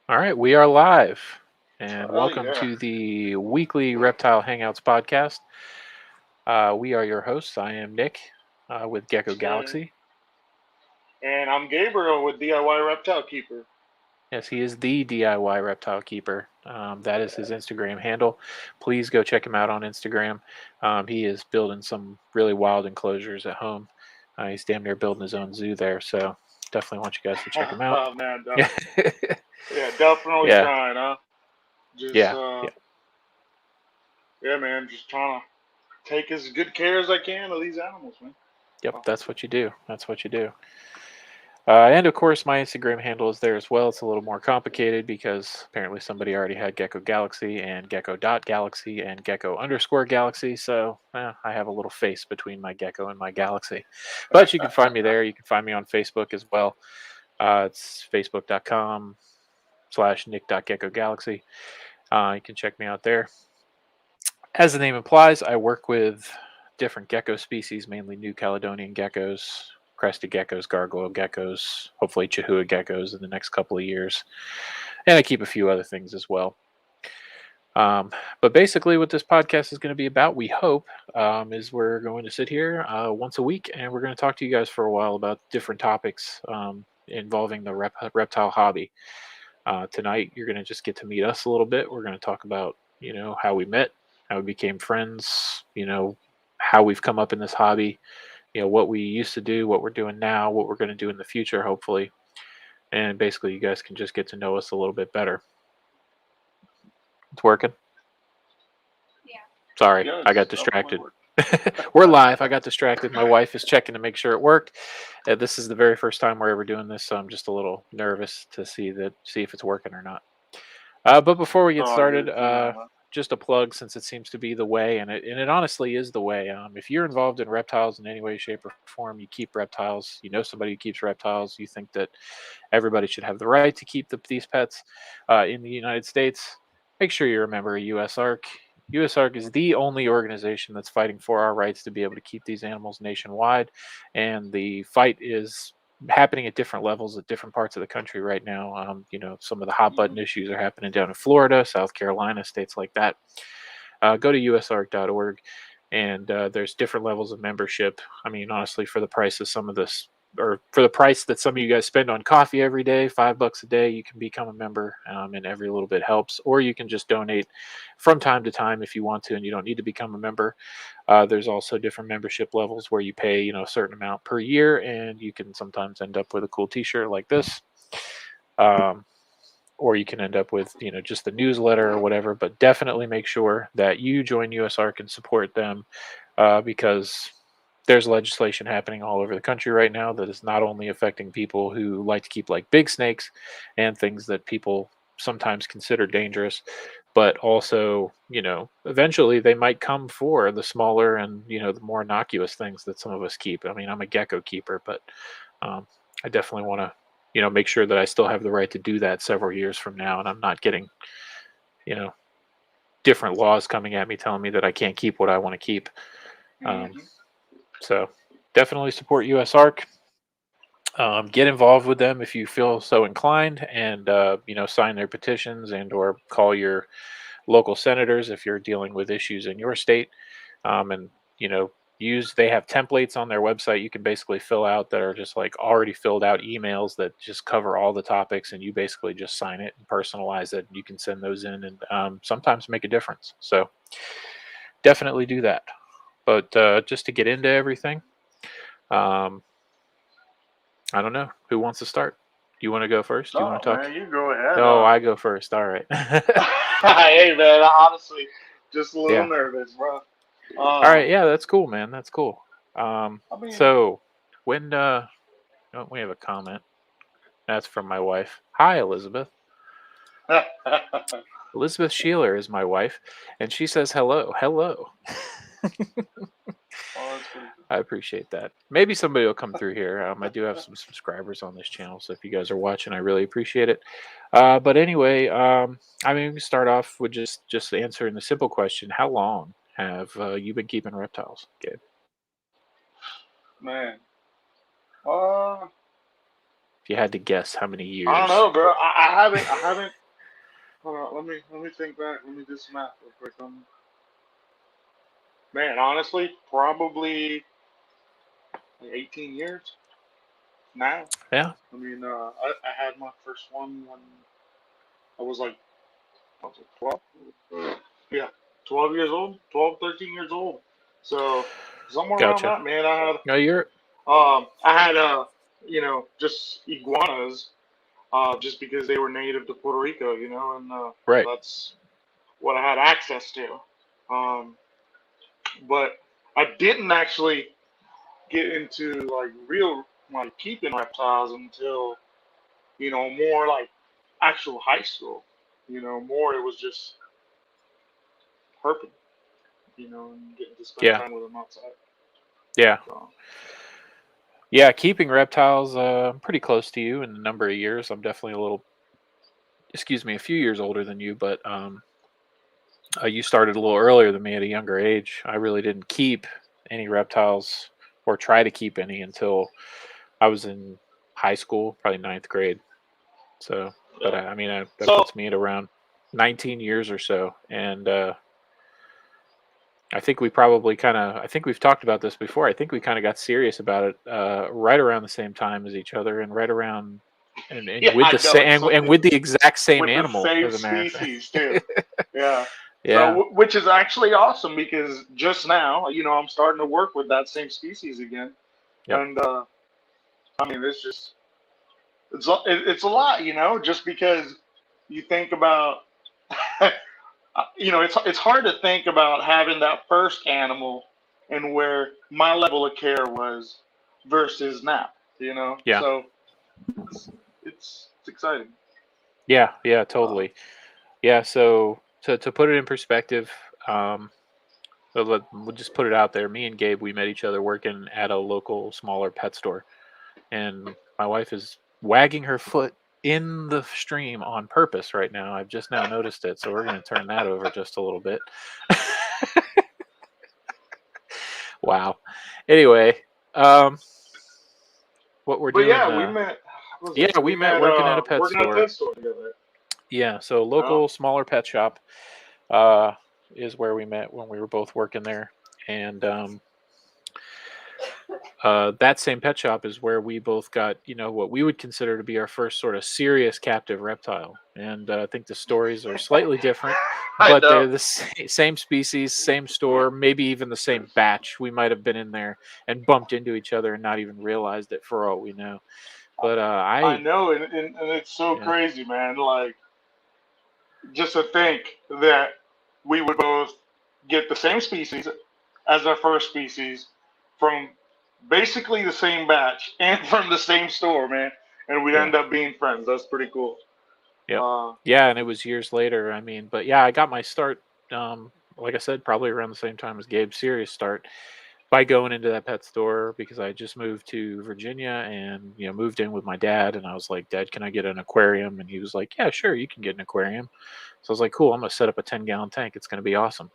All right, we are live, and Oh welcome yeah. to the weekly Reptile Hangouts podcast. We are your hosts. I am Nick with Gecko And, Galaxy. and I'm Gabriel with DIY Reptile Keeper. Yes, he is the DIY Reptile Keeper. That is his Instagram handle. Please go check him out on Instagram. He is building some really wild enclosures at home. He's damn near building his own zoo there, so definitely want you guys to check him out. Oh man, Yeah, yeah, definitely yeah, trying, huh? Just yeah, yeah. yeah, man, just trying to take as good care as I can of these animals, man. Yep, Oh, that's what you do. That's what you do. And of course, my Instagram handle is there as well. It's a little more complicated because apparently somebody already had Gecko Galaxy and Gecko.Galaxy and Gecko_Galaxy. So I have a little face between my Gecko and my Galaxy. But you can find me there. You can find me on Facebook as well. It's facebook.com/Nick.GeckoGalaxy. You can check me out there. As the name implies, I work with different gecko species, mainly New Caledonian geckos, crested geckos, gargoyle geckos, hopefully Chihuahua geckos in the next couple of years. And I keep a few other things as well. Um, but basically, what this podcast is going to be about, we hope, is we're going to sit here once a week and we're going to talk to you guys for a while about different topics involving the reptile hobby. Tonight, you're going to just get to meet us a little bit. We're going to talk about, how we met, how we became friends, how we've come up in this hobby, what we used to do, what we're doing now, what we're going to do in the future, hopefully. And basically, you guys can just get to know us a little bit better. It's working. Sorry, yeah, I it's got definitely distracted. work. We're live. I got distracted. My wife is checking to make sure it worked. This is the very first time we're ever doing this, so I'm just a little nervous to see if it's working or not. But before we It's get all started, good for now, man. just a plug since it seems to be the way, and it honestly is the way. If you're involved in reptiles in any way, shape, or form, you keep reptiles. You know somebody who keeps reptiles. You think that everybody should have the right to keep these pets in the United States. Make sure you're a member of USARC. USARC is the only organization that's fighting for our rights to be able to keep these animals nationwide, and the fight is happening at different levels at different parts of the country right now. Some of the hot Hmm. button issues are happening down in Florida, South Carolina, states like that. Go to usarc.org, and there's different levels of membership. I mean, honestly, for the price of some of this, or for the price that some of you guys spend on coffee every day, $5 a day, you can become a member, and every little bit helps. Or you can just donate from time to time if you want to, and you don't need to become a member. There's also different membership levels where you pay, a certain amount per year, and you can sometimes end up with a cool T-shirt like this. Um, or you can end up with just the newsletter or whatever. But definitely make sure that you join USARC and support them because there's legislation happening all over the country right now that is not only affecting people who like to keep like big snakes and things that people sometimes consider dangerous, but also eventually they might come for the smaller and the more innocuous things that some of us keep. I mean, I'm a gecko keeper, but um, I definitely want to make sure that I still have the right to do that several years from now, and I'm not getting you know different laws coming at me telling me that I can't keep what I want to keep. Um, Hmm. so definitely support USARC. Get involved with them if you feel so inclined, and sign their petitions and/or call your local senators if you're dealing with issues in your state. And you know, use they have templates on their website you can basically fill out that are just like already filled out emails that just cover all the topics, and you basically just sign it and personalize it. And you can send those in, and sometimes make a difference. So definitely do that. But just to get into everything, um, I don't know who wants to start. Do you want to go first? Do you want Oh to talk? man, you go ahead. Oh, I go first. All right. Hey man, honestly, just a little Yeah. nervous, bro. All right. Um, Yeah, that's cool, man. That's cool. Um, I mean, so when oh, we have a comment. That's from my wife. Hi, Elizabeth. oh, Elizabeth Sheeler is my wife, and she says hello. Hello. that's pretty cool. I appreciate that. Maybe somebody will come through here. I do have some subscribers on this channel, so if you guys are watching, I really appreciate it. But anyway, I mean, we can start off with just answering the simple question: how long have you been keeping reptiles, Gabe? Man, uh, If you had to guess how many I don't years. know, bro. I haven't. Hold on, let me think back. Let me do some math real quick. Man, honestly, probably like 18 years now. Yeah, I mean, I had my first one when I was like, I was like 12. Yeah, 12 years old, 12, 13 years old. So somewhere around gotcha. that, man. I had just iguanas, just because they were native to Puerto Rico, and right. that's what I had access to. Um, but I didn't actually get into like real like keeping reptiles until more like actual high school. More it was just herping, and getting to spend Yeah, time with them outside. yeah, So yeah. Keeping reptiles, I'm pretty close to you in a number of years. I'm definitely a few years older than you, but you started a little earlier than me at a younger age. I really didn't keep any reptiles or try to keep any until I was in high school, probably ninth grade. So, but yeah. that So puts me at around 19 years or so. And I think I think we've talked about this before. I think we kind of got serious about it right around the same time as each other, and right around and yeah, with I the know same and it's with the exact same with the animal, same as a matter of fact. species too. Yeah. So Yeah, which is actually awesome because just now, I'm starting to work with that same species again, yep, and I mean, it's a lot, just because you think about, it's hard to think about having that first animal and where my level of care was versus now, yeah, so it's exciting. yeah, yeah, Uh, totally. Yeah, so to put it in perspective, um, we'll just put it out there. Me and Gabe, we met each other working at a local smaller pet store, and my wife is wagging her foot in the stream on purpose right now. I've just now noticed it, so we're going to turn that over just a little bit. Wow. Anyway, um, what we're but doing? yeah, we met. What was Yeah, it? we We met met working at a pet working at a store. pet store together. Yeah, so Oh, local smaller pet shop uh, is where we met when we were both working there, and that same pet shop is where we both got, what we would consider to be our first sort of serious captive reptile. And I think the stories are slightly different, I but know. they're the same species, same store, maybe even the same batch. We might have been in there and bumped into each other and not even realized it for all we know. But I know, and it's so yeah, crazy, man. Like, just to think that we would both get the same species as our first species from basically the same batch and from the same store, man. And we'd yeah, end up being friends. That's pretty cool. yep, Uh, yeah. And it was years later. But yeah, I got my start. Like I said, probably around the same time as Gabe's serious start by going into that pet store because I just moved to Virginia and moved in with my dad, and I was like, Dad, can I get an aquarium? And he was like, Yeah, sure, you can get an aquarium. So I was like, cool, I'm gonna set up a 10-gallon tank. It's gonna be awesome.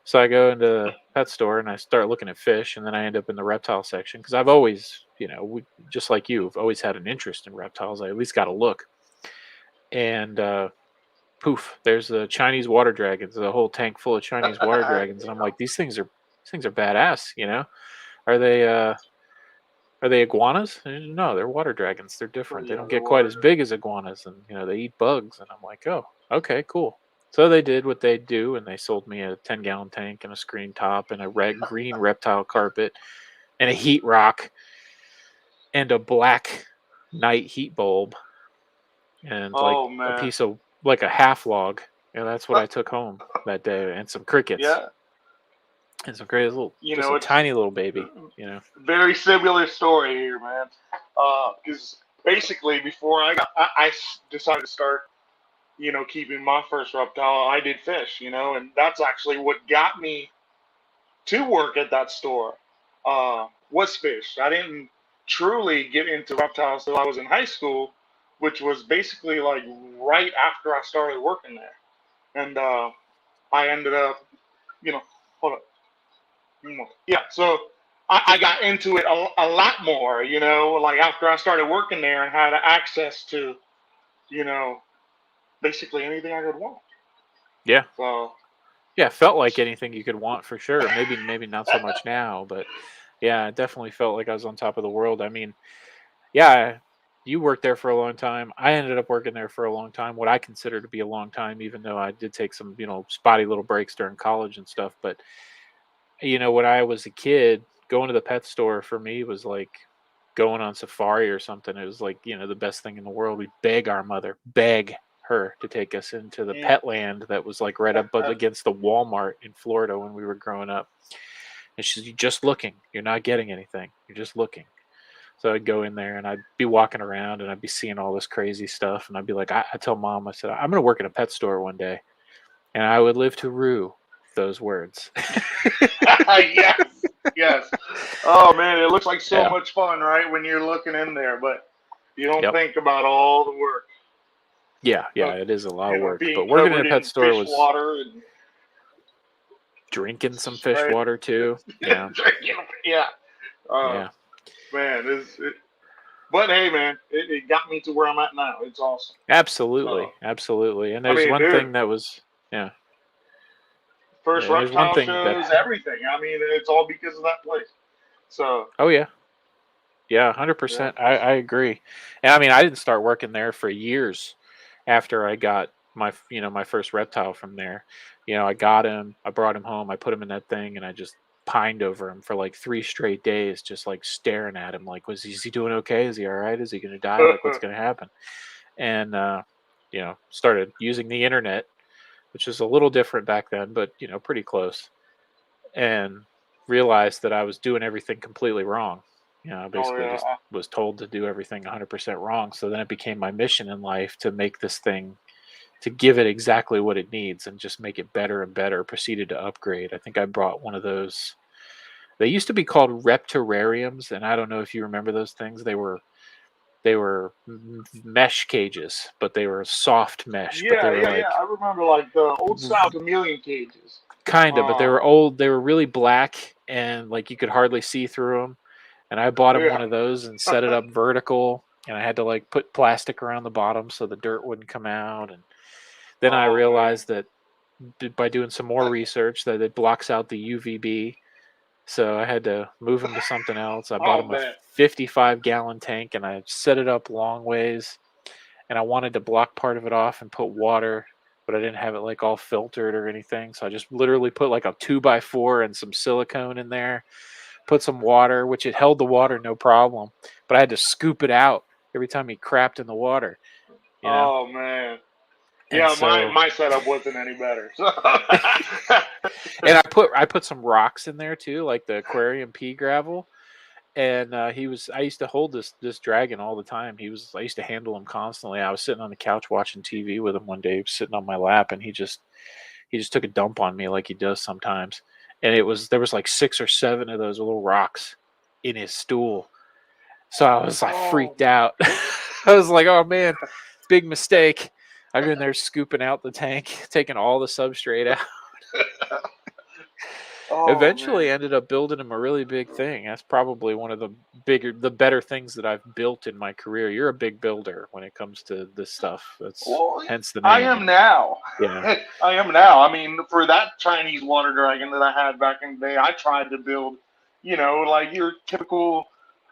So I go into the pet store and I start looking at fish, and then I end up in the reptile section because I've always, just like you, have always had an interest in reptiles. I at least got to look. And poof, there's the Chinese water dragons, a whole tank full of Chinese water dragons, and I'm like, these things are badass. Are they are they iguanas? No, they're water dragons. They're different. They yeah, don't the get quite water. as big as iguanas, and they eat bugs. And I'm like, oh, okay, cool. So they did what they do, and they sold me a 10-gallon tank and a screen top and a red green reptile carpet and a heat rock and a black night heat bulb and like Oh a man. piece of like a half log. And that's what I took home that day, and some crickets Yeah, and some crazy little, just a it's tiny little baby. very similar story here, man. Because basically, before decided to start, keeping my first reptile, I did fish, and that's actually what got me to work at that store. Was fish. I didn't truly get into reptiles till I was in high school, which was basically like right after I started working there, and I ended up, hold up. Yeah, so I got into it a lot more, like after I started working there and had access to, you know, basically anything I could want. Yeah. So, Yeah, it felt like anything you could want for sure. Maybe not so much now, but yeah, it definitely felt like I was on top of the world. I mean, yeah, you worked there for a long time. I ended up working there for a long time, what I consider to be a long time, even though I did take some, spotty little breaks during college and stuff. But, when I was a kid, going to the pet store for me was like going on safari or something. It was like, the best thing in the world. We'd beg her to take us into the mm, pet land that was like right up against the Walmart in Florida when we were growing up. And she's just looking. You're not getting anything. You're just looking. So I'd go in there and I'd be walking around and I'd be seeing all this crazy stuff. And I'd be like, I tell mom, I said, I'm going to work in a pet store one day. And I would live to rue those words. yes, yes. Oh man, it looks like so Yeah. much fun, right? When you're looking in there, but you don't Yep. think about all the work Yeah. Yeah. of, It is a lot of work. being But working in a covered pet in store fish was water and drinking some fish spraying, water too. Yeah. drinking. Yeah. Uh, Yeah. man, but hey, man, it got me to where I'm at now. It's awesome. Absolutely. Absolutely. And I there's mean, one dude, thing that was, yeah. first There's one reptile thing that, shows, everything. I mean, it's all because of that place. So, oh, yeah. Yeah, yeah. 100%. I agree. And I mean, I didn't start working there for years after I got my first reptile from there. I got him, I brought him home, I put him in that thing, and I just pined over him for like 3 straight days, just like staring at him, like, is he doing okay? Is he all right? Is he going to die? Like, what's going to happen? And, started using the internet, which was a little different back then, but, pretty close, and realized that I was doing everything completely wrong. I Oh, basically yeah. just was told to do everything 100% wrong. So then it became my mission in life to make this thing, to give it exactly what it needs and just make it better and better. Proceeded to upgrade. I think I brought one of those. They used to be called reptilariums, and I don't know if you remember those things. They were mesh cages, but they were soft mesh. But they Yeah, were yeah, yeah. like I remember like the old style chameleon cages. kind of, but they Uh, were old. They were really black, and like you could hardly see through them. And I bought him yeah. one of those and set it up vertical, and I had to like put plastic around the bottom so the dirt wouldn't come out. And then I Oh man. realized that by doing some more research that it blocks out the UVB. So I had to move him to something else. I bought Oh him a man. 55-gallon tank and I set it up long ways. And I wanted to block part of it off and put water, but I didn't have it like all filtered or anything. So I just literally put like a 2x4 and some silicone in there, put some water, which it held the water no problem, but I had to scoop it out every time he crapped in the water, you know? Oh man. And Yeah, my so, my setup wasn't any better. So and I put some rocks in there too, like the aquarium pea gravel. And I used to hold this dragon all the time. I used to handle him constantly. I was sitting on the couch watching TV with him one day, he was sitting on my lap, and he just took a dump on me like he does sometimes. And there was like 6 or 7 of those little rocks in his stool. So I oh freaked out. I was like, oh man, big mistake. I've been there scooping out the tank, taking all the substrate out. oh Eventually man. ended up building him a really big thing. That's probably one of the better things that I've built in my career. You're a big builder when it comes to this stuff. That's Well, hence the I name. am now. Yeah. I am now. I mean, for that Chinese water dragon that I had back in the day, I tried to build, like your typical,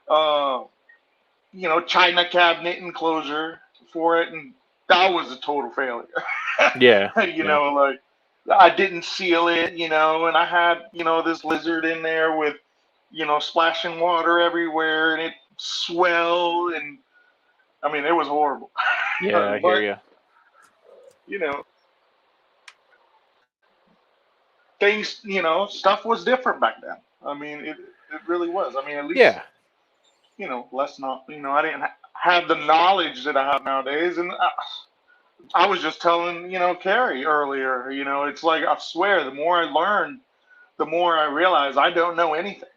uh, China cabinet enclosure for it, and that was a total failure. Yeah. Yeah. Like I didn't seal it, and I had, this lizard in there with, splashing water everywhere, and it swelled, and I mean, it was horrible. Yeah, I hear But you. you know, things, stuff was different back then. I mean, it really was. I mean, at least, Yeah. less not, I didn't have the knowledge that I have nowadays, and I was just telling, Carrie earlier, it's like I swear, the more I learn, the more I realize I don't know anything.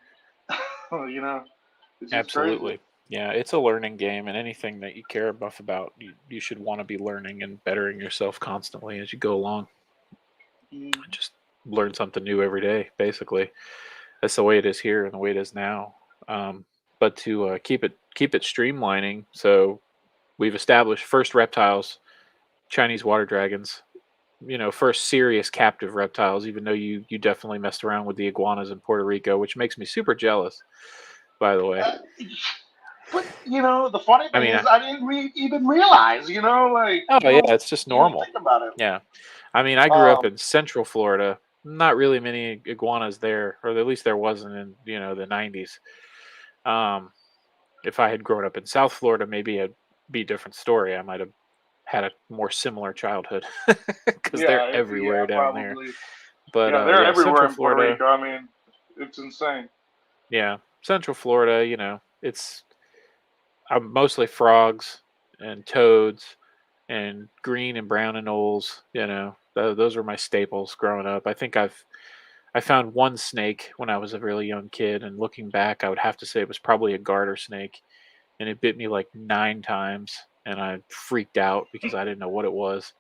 you know, it's just crazy. Absolutely. Yeah, it's a learning game, and anything that you care enough about, you should want to be learning and bettering yourself constantly as you go along. Mm. Just learn something new every day, basically. That's the way it is here and the way it is now. But to keep it streamlining, so we've established first reptiles, Chinese water dragons. First serious captive reptiles. Even though you definitely messed around with the iguanas in Puerto Rico, which makes me super jealous. By the way, But the funny I thing mean, is, I didn't even realize. Like oh yeah, it's just you don't normal. think about it. Yeah, I mean, I grew up in Central Florida. Not really many iguanas there, or at least there wasn't in the '90s. Um, if I had grown up in South Florida, maybe it'd be a different story. I might have had a more similar childhood because they're Yeah, everywhere down there. probably. But Yeah, they're yeah, everywhere Central in Puerto Florida. Rico. I mean, it's insane. Yeah, Central Florida. It's mostly frogs and toads and green and brown anoles. Those were my staples growing up. I found one snake when I was a really young kid, and looking back, I would have to say it was probably a garter snake, and it bit me like 9 times, and I freaked out because I didn't know what it was.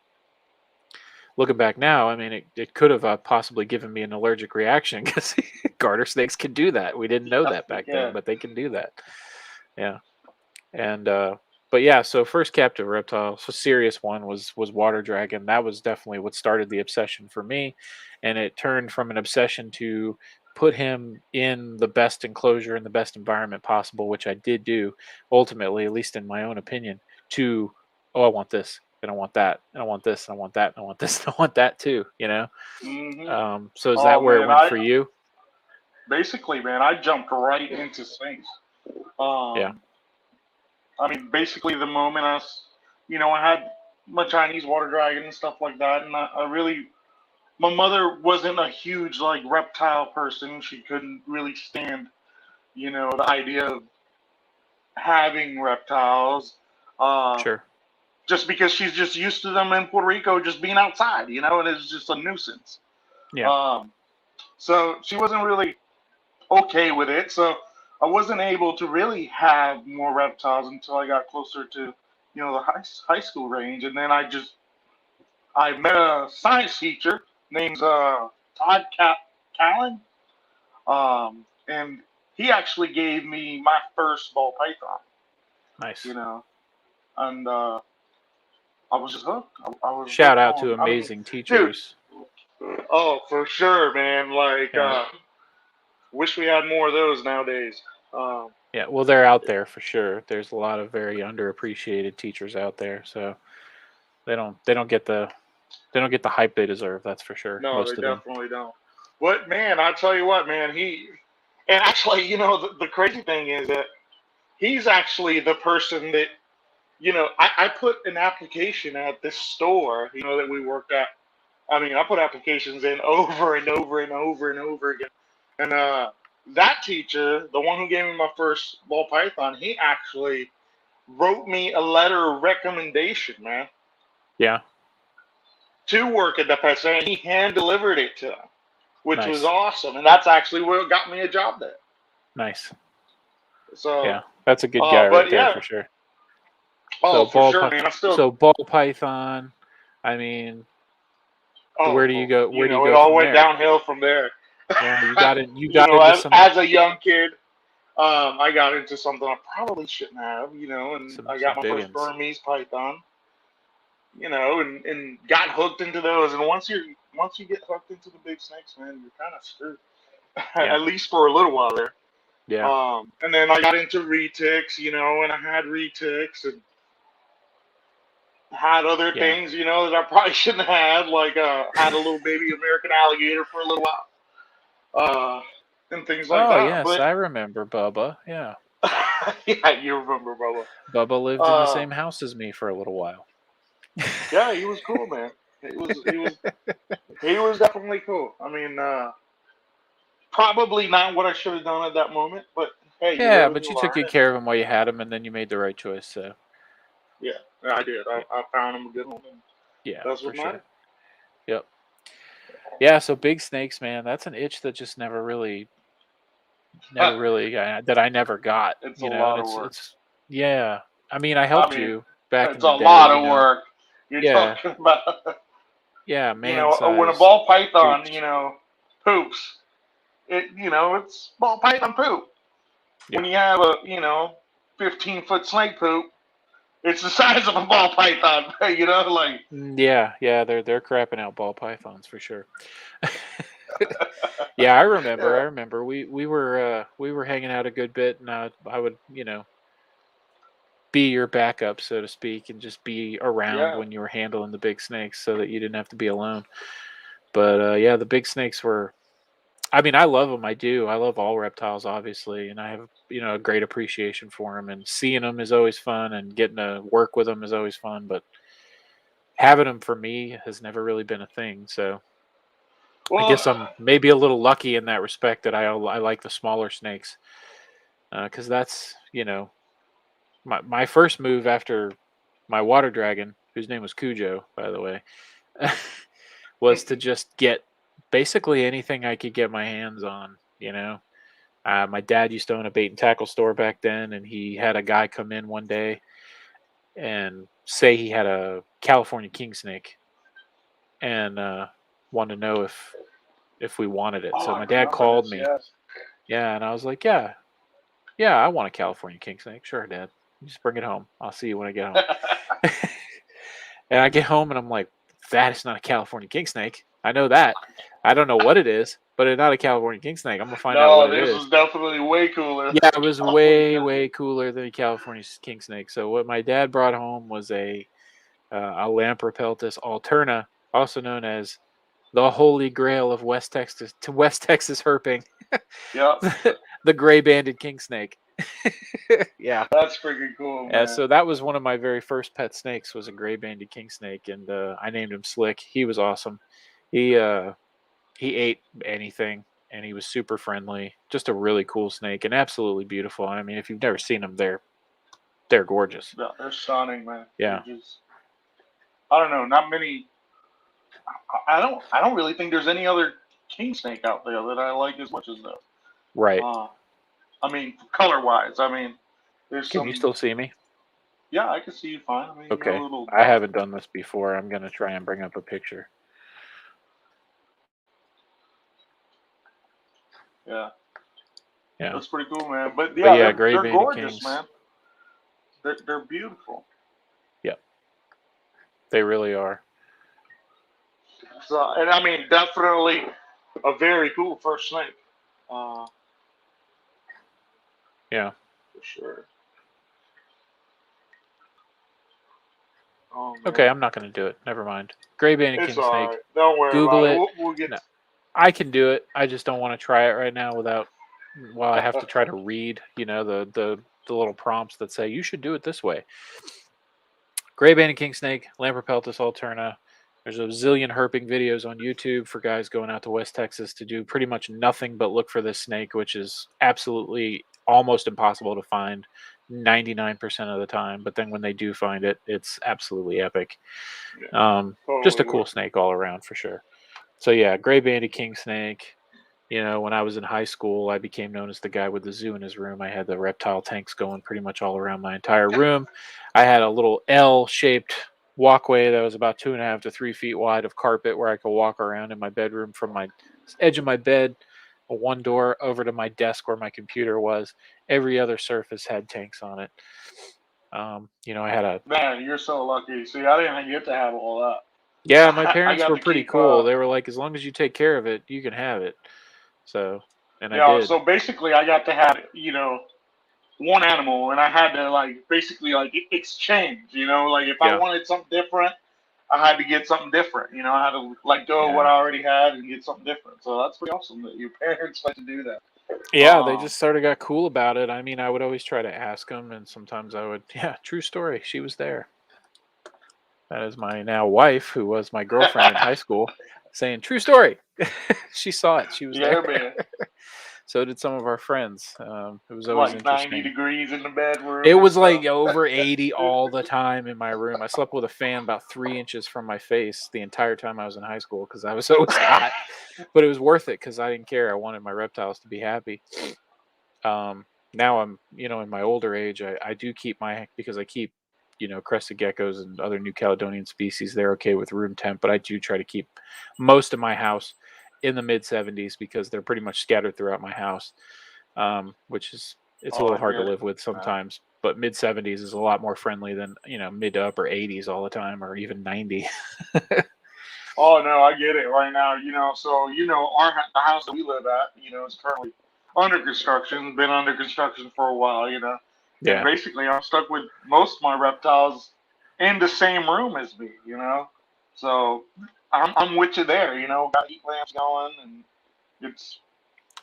Looking back now, I mean, it could have possibly given me an allergic reaction because garter snakes can do that. We didn't know that back then, Yeah. but they can do that. Yeah. And but yeah, so first captive reptile, so serious one was water dragon. That was definitely what started the obsession for me, and it turned from an obsession to put him in the best enclosure and the best environment possible, which I did do ultimately, at least in my own opinion. To I want this, and I want that, and I want this, and I want that, and I want this, and I want that too. Hmm. So is Oh that where it man, went for you? basically, man, I jumped right into snakes. Yeah, Um, I mean, basically, the moment I had my Chinese water dragon and stuff like that, and I really, my mother wasn't a huge like reptile person. She couldn't really stand, the idea of having reptiles. Uh, sure. just because she's just used to them in Puerto Rico, just being outside, and it's just a nuisance. Yeah, Um, so she wasn't really okay with it. So I wasn't able to really have more reptiles until I got closer to, the high school range, and then I met a science teacher named Todd Callan, and he actually gave me my first ball python. nice. And I was just hooked. I was Shout hooked out to on. I mean, amazing dude. teachers. Oh, for sure, man. Like, Yeah. wish we had more of those nowadays. Um, Yeah, well, they're out there for sure. There's a lot of very underappreciated teachers out there, so they don't get the hype they deserve. That's for sure. no, they Most of them. definitely don't. But man, I tell you what, man, and actually, the crazy thing is that he's actually the person that, I put an application at this store, that we worked at. I mean, I put applications in over and over and over and over again. And that teacher, the one who gave me my first ball python, he actually wrote me a letter of recommendation, man, Yeah, to work at the pet center. He hand delivered it to them, which was nice, awesome. And that's actually what got me a job there. nice. So, Yeah, that's a good guy right but there yeah, for sure. oh, for sure, man. So ball python. I mean, where do you go? Where do you it go all from went there? downhill from there. Yeah, you got in. You got into As a young kid, I got into something I probably shouldn't have, and I some got my big first ones. Burmese python, and got hooked into those. And once you get hooked into the big snakes, man, you're kind of screwed, Yeah, at least for a little while there. yeah, And then I got into retics, and I had retics and had other yeah. things, that I probably shouldn't have, like had a little baby American alligator for a little while, and things like Oh that. yes, But I remember Bubba. Yeah, yeah, you remember, brother. Bubba lived in the Uh, same house as me for a little while. yeah, he was cool, man. He was definitely cool. I mean, probably not what I should have done at that moment, but hey, you Yeah, live and but you you took learn. good And care of him while you had him, and then you made the right choice. So yeah, I did. yeah, I found him a good one. And yeah, that's for what mattered. sure. Yep. Yeah, so big snakes, man, that's an itch that just never really that I never got, It's a and lot of work. it's yeah. I mean, I I helped mean, you back in it's a the day, lot of work. You're Yeah, talking about, yeah, when a man-sized ball python, hoops. poops. it's ball python poop. Yeah. When you have a 15-foot snake poop, it's the size of a ball python. Like Yeah, they're crapping out ball pythons for sure. Yeah, I remember. yeah, I remember. We were hanging out a good bit, and I would be your backup, so to speak, and just be around yeah. when you were handling the big snakes, so that you didn't have to be alone. But yeah, the big snakes were. I mean, I love them. I do. I love all reptiles, obviously, and I have a great appreciation for them. And seeing them is always fun, and getting to work with them is always fun. But having them for me has never really been a thing. So I Well, guess I'm maybe a little lucky in that respect that I like the smaller snakes, because that's my first move after my water dragon, whose name was Cujo, by the way, was to just get basically anything I could get my hands on. My dad used to own a bait and tackle store back then, and he had a guy come in one day and say he had a California king snake, and wanted to know if we wanted it. oh, So I my dad remember called this. me. Yes. Yeah, and I was like, yeah, I want a California king snake. Sure, Dad. Just bring it home. I'll see you when I get home. And I get home and I'm like, that is not a California king snake. I know that. I don't know what it is, but it's not a California king snake. I'm gonna find out what No, it this is. was definitely way cooler Yeah, than it was California way, King. way cooler than a California king snake. So what my dad brought home was a Lamprepeltis alterna, also known as the holy grail of West Texas herping, Yep, the gray banded king snake. Yeah. that's freaking cool, man. So that was one of my very first pet snakes, was a gray banded king snake, and I named him Slick. He was awesome. He ate anything, and he was super friendly. Just a really cool snake, and absolutely beautiful. I mean, if you've never seen them, they're gorgeous. Yeah, they're stunning, man. They're Yeah. just, I don't know, not many. I don't really think there's any other king snake out there that I like as much as them. Right. Uh, I mean, color wise, I mean, there's Can you some. still see me? Yeah, I can see you fine. I mean, you got a Okay. little I dot. haven't done this before. I'm gonna try and bring up a picture. Yeah, Yeah. that's pretty cool, man. But But yeah, yeah, they're gray they're banded gorgeous, kings. man. They're beautiful. Yep. They really are. So, and I mean, definitely a very cool first snake. Uh, Yeah. for sure. Oh Okay, man, I'm not gonna do it. Never mind. Gray banded it's king all snake. right. Don't worry Google about it. it. We'll get. No, I can do it. I just don't want to try it right now without. Well, I have to try to read, the little prompts that say you should do it this way. Gray banded king snake, Lamprepeltis alterna. There's a zillion herping videos on YouTube for guys going out to West Texas to do pretty much nothing but look for this snake, which is absolutely almost impossible to find 99% of the time. But then when they do find it, it's absolutely epic. Yeah, Just a totally cool worth it. snake all around for sure. So yeah, gray banded king snake. When I was in high school, I became known as the guy with the zoo in his room. I had the reptile tanks going pretty much all around my entire room. I had a little L-shaped walkway that was about 2.5 to 3 feet wide of carpet where I could walk around in my bedroom from my edge of my bed, one door over to my desk where my computer was. Every other surface had tanks on it. I had a Man, you're so lucky. See, I didn't get to have all that. yeah, my I parents got were to pretty keep. cool. They were like, as long as you take care of it, you can have it. So, and I Yeah. did. So basically, I got to have one animal, and I had to like basically like exchange. Like if I Yeah, wanted something different, I had to get something different. I had to let go of what yeah. I already had and get something different. So that's pretty awesome that your parents like to do that. Yeah, they Um, just sort of got cool about it. I mean, I would always try to ask them, and sometimes I would, yeah, true story. She was there. That is my now wife, who was my girlfriend in high school, saying, true story. She saw it. She was there. yeah, man. So did some of our friends. It was always Like 90 interesting. degrees in the bedroom It and was stuff. like over 80 all the time in my room. I slept with a fan about 3 inches from my face the entire time I was in high school because I was always hot. But it was worth it because I didn't care. I wanted my reptiles to be happy. Now I'm, in my older age, I do keep because I keep, crested geckos and other New Caledonian species. They're okay with room temp, but I do try to keep most of my house in the mid 70s because they're pretty much scattered throughout my house, which is it's a little I hard to get it. live with sometimes. But mid 70s is a lot more friendly than mid to upper 80s all the time, or even 90. Oh no, I get it right now. So the house that we live at, is currently under construction. Been under construction for a while, and Yeah, basically I'm stuck with most of my reptiles in the same room as me. So I'm with you there. Got heat lamps going, and it's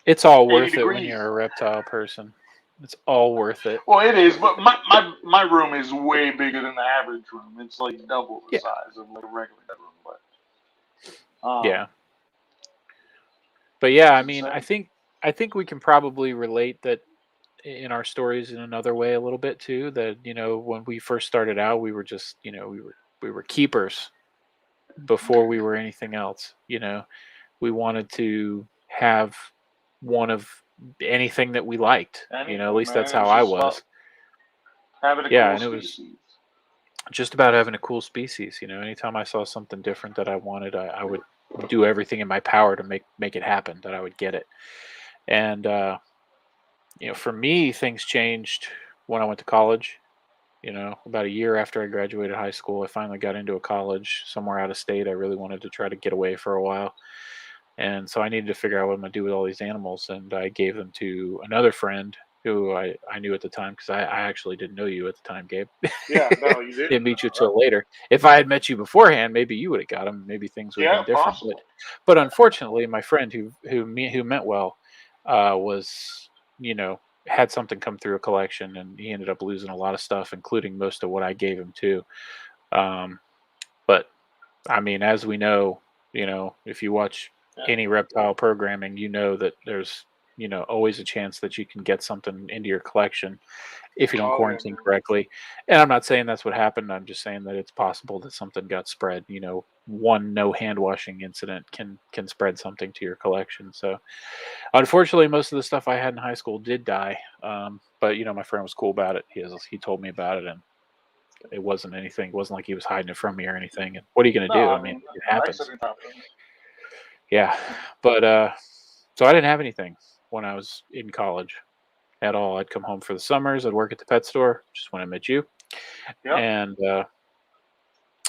it's all 80 worth it when degrees. you're a reptile person. It's all worth it. Well, it is, but my room is way bigger than the average room. It's like double the Yeah, size of like a regular bedroom. But yeah. But yeah, I it's mean, I insane. think I think we can probably relate that in our stories in another way a little bit too. That when we first started out, we were just we were keepers before we were anything else. We wanted to have one of anything that we liked. At Anything, least that's man. how It's I just about was. having a Yeah, cool and it was species. just about having a cool species. Anytime I saw something different that I wanted, I would do everything in my power to make it happen. That I would get it. And for me, things changed when I went to college. About a year after I graduated high school, I finally got into a college somewhere out of state. I really wanted to try to get away for a while. And so I needed to figure out what I'm going to do with all these animals. And I gave them to another friend who I knew at the time because I actually didn't know you at the time, Gabe. Yeah, no, you Didn't didn't. meet you till later. If I had met you beforehand, maybe you would have got them. Maybe things would have Yeah, been different. But possible. but unfortunately, my friend who meant well was had something come through a collection, and he ended up losing a lot of stuff, including most of what I gave him too. Um, but I mean, as we know, if you watch Yeah. any reptile programming, you know that there's always a chance that you can get something into your collection if you don't Oh yeah, quarantine man. correctly. And I'm not saying that's what happened. I'm just saying that it's possible that something got spread. One no hand washing incident can spread something to your collection. So unfortunately, most of the stuff I had in high school did die. But my friend was cool about it. He told me about it, and it wasn't anything. It wasn't like he was hiding it from me or anything. And what are you going No, to do? I I mean, mean, it happens. accident happens. Yeah. But so I didn't have anything when I was in college at all. I'd come home for the summers. I'd work at the pet store, just when I met you, Yep. and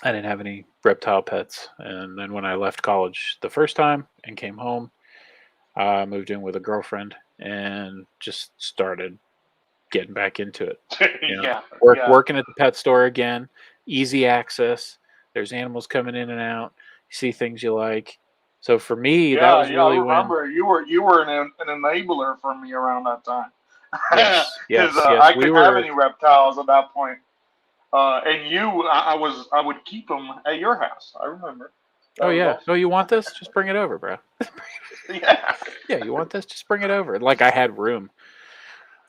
I didn't have any reptile pets. And then when I left college the first time and came home, I moved in with a girlfriend and just started getting back into it. Yeah, yeah. Working at the pet store again, easy access. There's animals coming in and out. You see things you like. So for me, that Yeah, was yeah, I really when. remember you were an enabler for me around that time, Yes, because yes, yes. I We couldn't have were. any reptiles at that point. And I would keep them at your house. I remember. That Oh was yeah. Oh, awesome. you want this? Just bring it over, bro. Yeah. Yeah, you want this? Just bring it over. Like I had room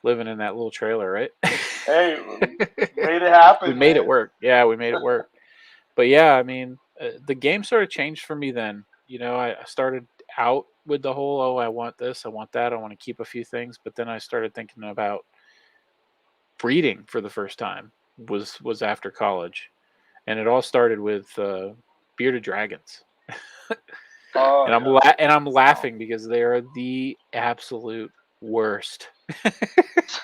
living in that little trailer, right? Hey, made it We happen, made it man. work. Yeah, we made it work. But yeah, I mean, the game sort of changed for me then. I started out with the whole, oh, I want this, I want that, I want to keep a few things. But then I started thinking about breeding for the first time. Was after college, and it all started with bearded dragons. Oh And yeah. I'm Wow. laughing because they are the absolute worst. It's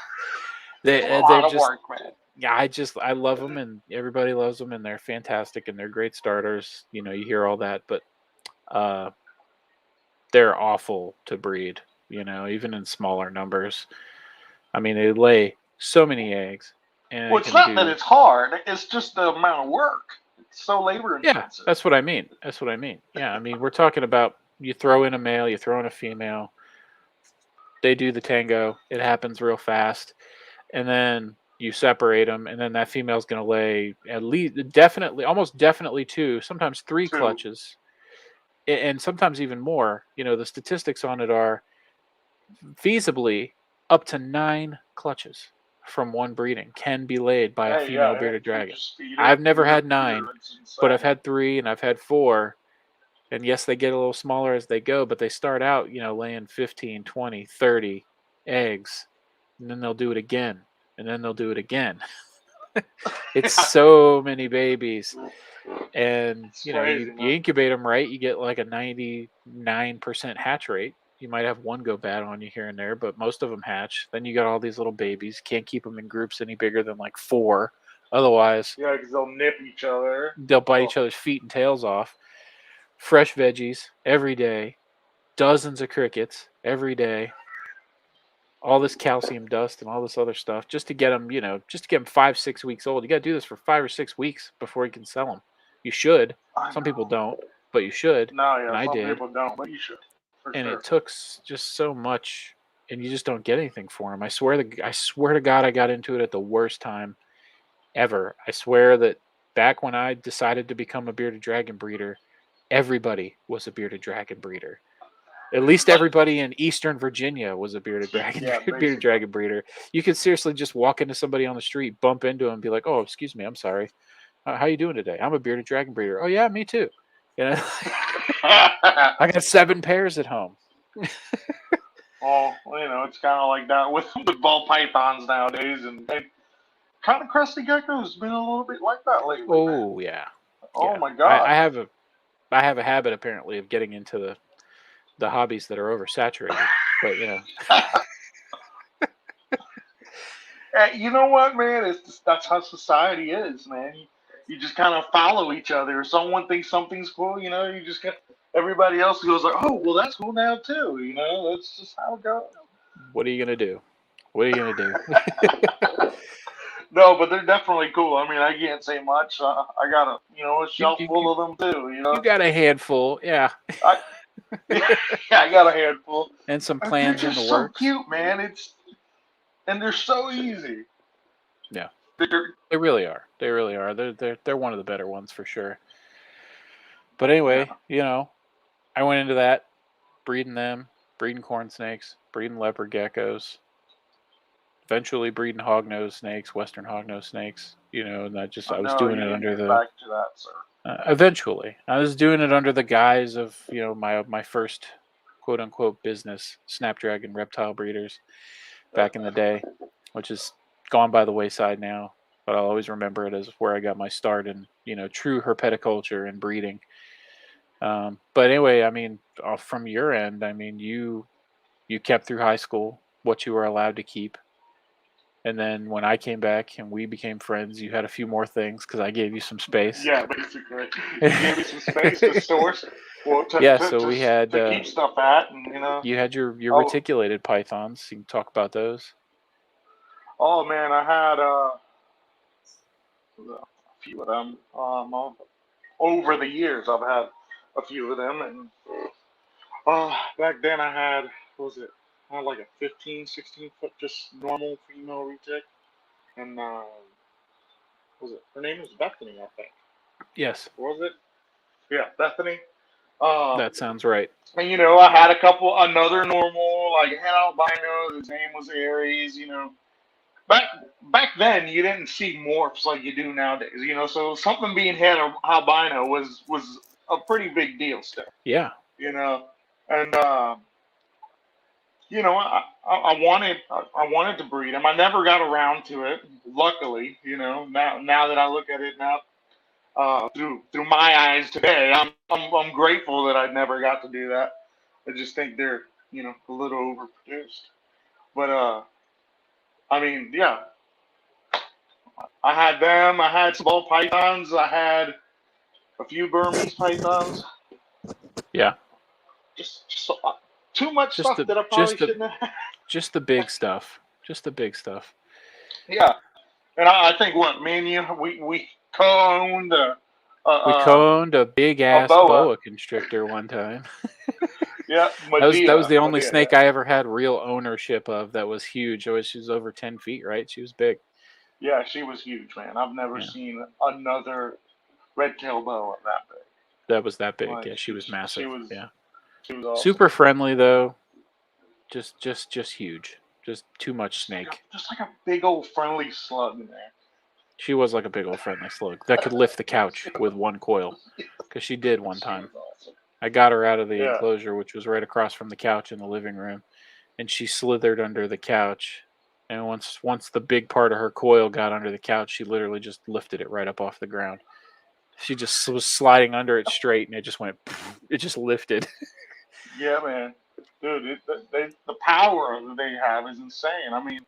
a They're lot of just work, man. yeah, I love them and everybody loves them and they're fantastic and they're great starters. You hear all that, but uh, they're awful to breed. Even in smaller numbers. I mean, they lay so many eggs, and Well, it it's can not that do. it's hard. It's just the amount of work. It's so labor Yeah, intensive. that's what I mean. That's what I mean. Yeah, I mean, we're talking about you throw in a male, you throw in a female. They do the tango. It happens real fast, and then you separate them, and then that female's going to lay at least definitely, almost definitely two, sometimes three Too. clutches, and sometimes even more. The statistics on it are feasibly up to 9 clutches from one breeding can be laid by a Hey, yeah, female yeah. bearded You dragon. just feed I've her, never feed her, had feed 9, her. It's but I've insane. had 3 and I've had 4. And yes, they get a little smaller as they go, but they start out, laying 15, 20, 30 eggs, and then they'll do it again, and then they'll do it again. It's Yeah. so many babies. And It's you know, crazy, you man. incubate them right, you get like a 99% hatch rate. You might have one go bad on you here and there, but most of them hatch. Then you got all these little babies. Can't keep them in groups any bigger than like 4. Otherwise, Yeah, because they'll nip each other. they'll bite Oh, each other's feet and tails off. Fresh veggies every day, dozens of crickets every day, all this calcium dust and all this other stuff just to get them, just to get them 5, 6 weeks old. You got to do this for 5 or 6 weeks before you can sell them. You should. I Some people know. don't, but you should. No, And yeah, I some did. people don't, but you should, for And sure. it took just so much, and you just don't get anything for them. I swear to God, I got into it at the worst time ever. I swear that back when I decided to become a bearded dragon breeder, everybody was a bearded dragon breeder. At least everybody in Eastern Virginia was a Yeah, bearded basically. dragon breeder. You could seriously just walk into somebody on the street, bump into them, and be like, "Oh, excuse me, I'm sorry. How you doing today? I'm a bearded dragon breeder." "Oh yeah, me too." You know, I got 7 pairs at home. Well, it's kind of like that with ball pythons nowadays, and kind of crested gecko's been a little bit like that lately, man. Oh yeah, Oh yeah. my I God. have a habit apparently of getting into the hobbies that are oversaturated. But You know what, man? That's how society is, man. You just kind of follow each other. If someone thinks something's cool, you just get everybody else goes like, oh, well, that's cool now too. That's just how it goes. what are you gonna do? What are you gonna do? No, but they're definitely cool. I mean, I can't say much. I got a you, shelf you full of them too. you got a handful, yeah, I, yeah, I got a handful. and some And they're plans in the just so works. cute, man. And they're so easy. Yeah, They're, they really are. They really are. They're one of the better ones for sure. But anyway, yeah. I went into that breeding them, breeding corn snakes, breeding leopard geckos, eventually breeding hognose snakes, western hognose snakes. And I I was know doing you it need to under get the back to that, sir. eventually I was doing it under the guise of my first quote unquote business, Snapdragon Reptile Breeders, back in the day, which is gone by the wayside now. But I'll always remember it as where I got my start in true herpeticulture and breeding. But anyway, I mean, from your end, I mean, you kept through high school what you were allowed to keep. And then when I came back and we became friends, you had a few more things because I gave you some space. Yeah, basically, you gave me some space to store, well, Yeah, so we had to keep stuff at, and you had your oh, reticulated pythons. You can talk about those. oh man, I had a few of them. Over the years, I've had a few of them, and back then I had, what was it? I had like a 15, 16 foot, just normal female retic, and was it? Her name was Bethany, I think. Yes, Was it? Yeah, Bethany. Uh, that sounds right. and I had another normal, like had albino. His name was Aries. Back back then you didn't see morphs like you do nowadays. So something being had albino was a pretty big deal still. Yeah, You know, and I wanted to breed him. I never got around to it. Luckily, now that I look at it now, through my eyes today, I'm grateful that I never got to do that. I just think they're a little overproduced. But I mean, yeah, I had them. I had some ball pythons. I had a few Burmese pythons. yeah. Just too much Just stuff the that I probably just the shouldn't have. just the big stuff. Just the big stuff. Yeah, and I think what me and you we co-owned We coned a big a ass boa. boa constrictor one time. Yeah, That was Medea, the only Medea. snake I ever had real ownership of that was huge. She was over 10 feet, right? She was big. Yeah, she was huge, man. I've never Yeah, seen another red-tailed boa that big. that was that big. Like Yeah, she was she massive. was Yeah, she was awesome. super friendly though. Just huge. Just too much Just like a snake. just like a big old friendly slug, man. She was like a big old friendly slug that could lift the couch with one coil. Because she did one She time. was awesome. I got her out of the Yeah. enclosure, which was right across from the couch in the living room, and she slithered under the couch. And once the big part of her coil got under the couch, she literally just lifted it right up off the ground. She just was sliding under it straight, and it just went. It just lifted. Yeah, man. Dude, the power that they have is insane. I mean,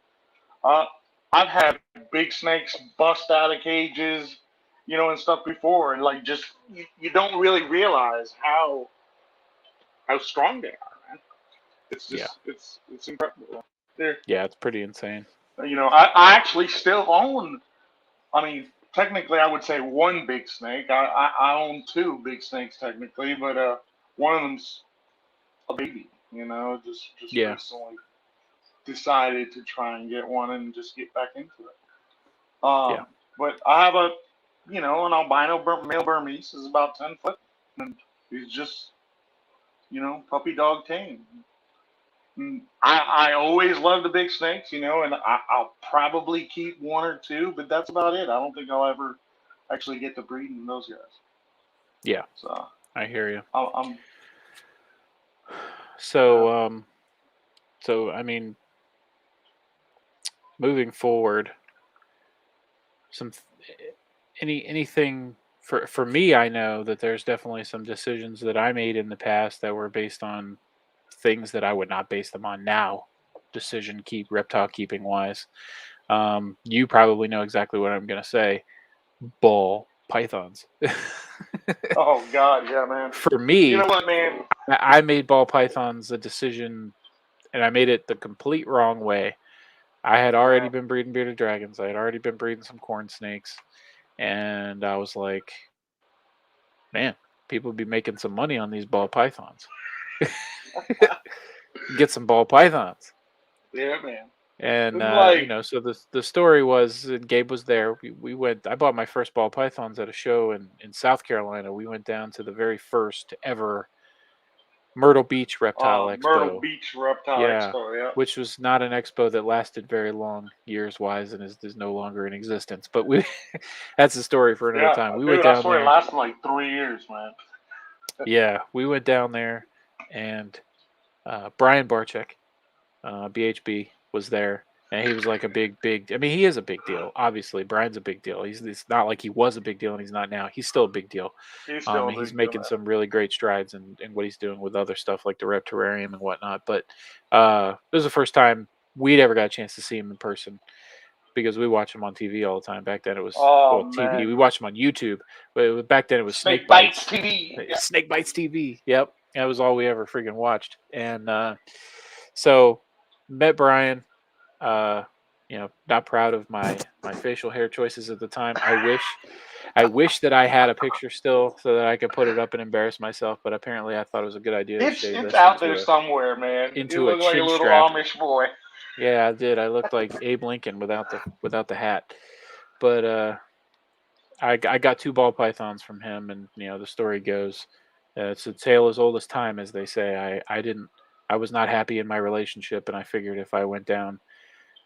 uh, I've had big snakes bust out of cages, and stuff before, and like just you don't really realize how strong they are, man. It's Yeah, just it's incredible. They're, yeah, it's pretty insane. I actually still own. I mean, technically, I would say one big snake. I own two big snakes technically, but one of them's a baby. Just Yeah, recently decided to try and get one and just get back into it. yeah, But I have an albino male Burmese is about 10 foot, and he's just puppy dog tame. I always love the big snakes, and I'll probably keep one or two, but that's about it. I don't think I'll ever actually get to breeding those guys. yeah. So I hear you. I'm So, so I mean, moving forward, some anything for me, I know that there's definitely some decisions that I made in the past that were based on things that I would not base them on now. Reptile keeping wise. You probably know exactly what I'm gonna say. Ball pythons. oh god, yeah, man. For You know me, what, man? I made ball pythons a decision, and I made it the complete wrong way. I had already Yeah. been breeding bearded dragons. I had already been breeding some corn snakes, and I was like, man, people would be making some money on these ball pythons. Get some ball pythons. Yeah, man. And It's like so the story was, and Gabe was there. We went. I bought my first ball pythons at a show in South Carolina. We went down to the very first ever Myrtle Beach Reptile Myrtle Expo. Beach Reptile Yeah, Expo. Yeah. which was not an expo that lasted very long years wise, and is no longer in existence. But we that's a story for another Yeah, time. We went dude, I down swear it there. lasted like 3 years, man. Yeah, we went down there, and Brian Barczyk, BHB, was there, and he was like a big. I mean, he is a big deal. Obviously, Brian's a big deal. It's not like he was a big deal and he's not now. He's still a big deal. He's still a And he's big deal, making man. some really great strides in what he's doing with other stuff like the Reptarium and whatnot. But this was the first time we'd ever got a chance to see him in person, because we watch him on TV all the time. Back then it was, Oh well, TV. man, We watched him on YouTube, but back then it was Snake Snake Bites Bites. TV. Yeah. Snake Bites TV. Yep, that was all we ever freaking watched. And so met Brian. Uh, not proud of my facial hair choices at the time. I wish that I had a picture still so that I could put it up and embarrass myself. But apparently, I thought it was a good idea to shave It's this out there somewhere, man. You into a look like a chin little strap. Amish boy. Yeah, I did. I looked like Abe Lincoln without the hat. But I got two ball pythons from him, and the story goes, it's a tale as old as time, as they say. I was not happy in my relationship, and I figured if I went down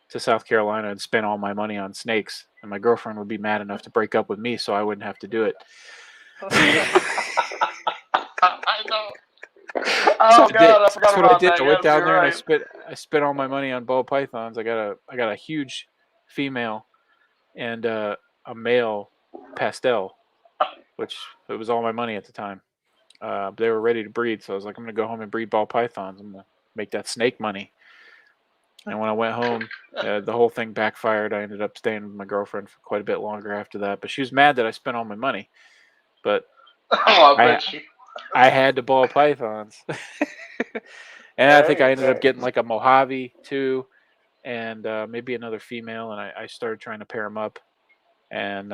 to South Carolina and spent all my money on snakes, and my girlfriend would be mad enough to break up with me, so I wouldn't have to do it. I know. So Oh I did. god, I forgot That's what I about did. that. I went Yes, down you're there and right. I spent all my money on ball pythons. I got a huge female and a male pastel, which it was all my money at the time. They were ready to breed, so I was like, I'm gonna go home and breed ball pythons. I'm gonna make that snake money. And when I went home, the whole thing backfired. I ended up staying with my girlfriend for quite a bit longer after that. But she was mad that I spent all my money. But Oh, I I bet you. I had to ball pythons. And I think I Hey, ended up getting like a Mojave too, and maybe another female. And I started trying to pair them up, and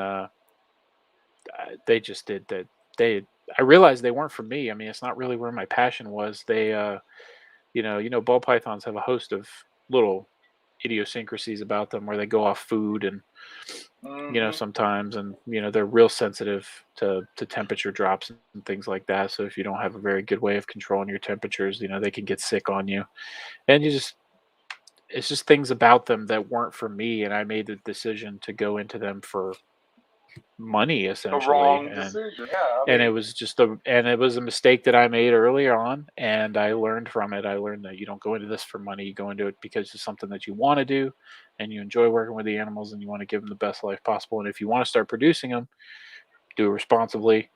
they just did that. I realized they weren't for me. I mean, it's not really where my passion was. They, ball pythons have a host of little idiosyncrasies about them where they go off food and hmm sometimes, and they're real sensitive to temperature drops and things like that. So if you don't have a very good way of controlling your temperatures, they can get sick on you. And it's just things about them that weren't for me, and I made the decision to go into them for money, The essentially. wrong and decision. Yeah, I and mean, it was a mistake that I made earlier on, and I learned from it. I learned that you don't go into this for money. You go into it because it's something that you want to do, and you enjoy working with the animals, and you want to give them the best life possible. And if you want to start producing them, do it responsibly.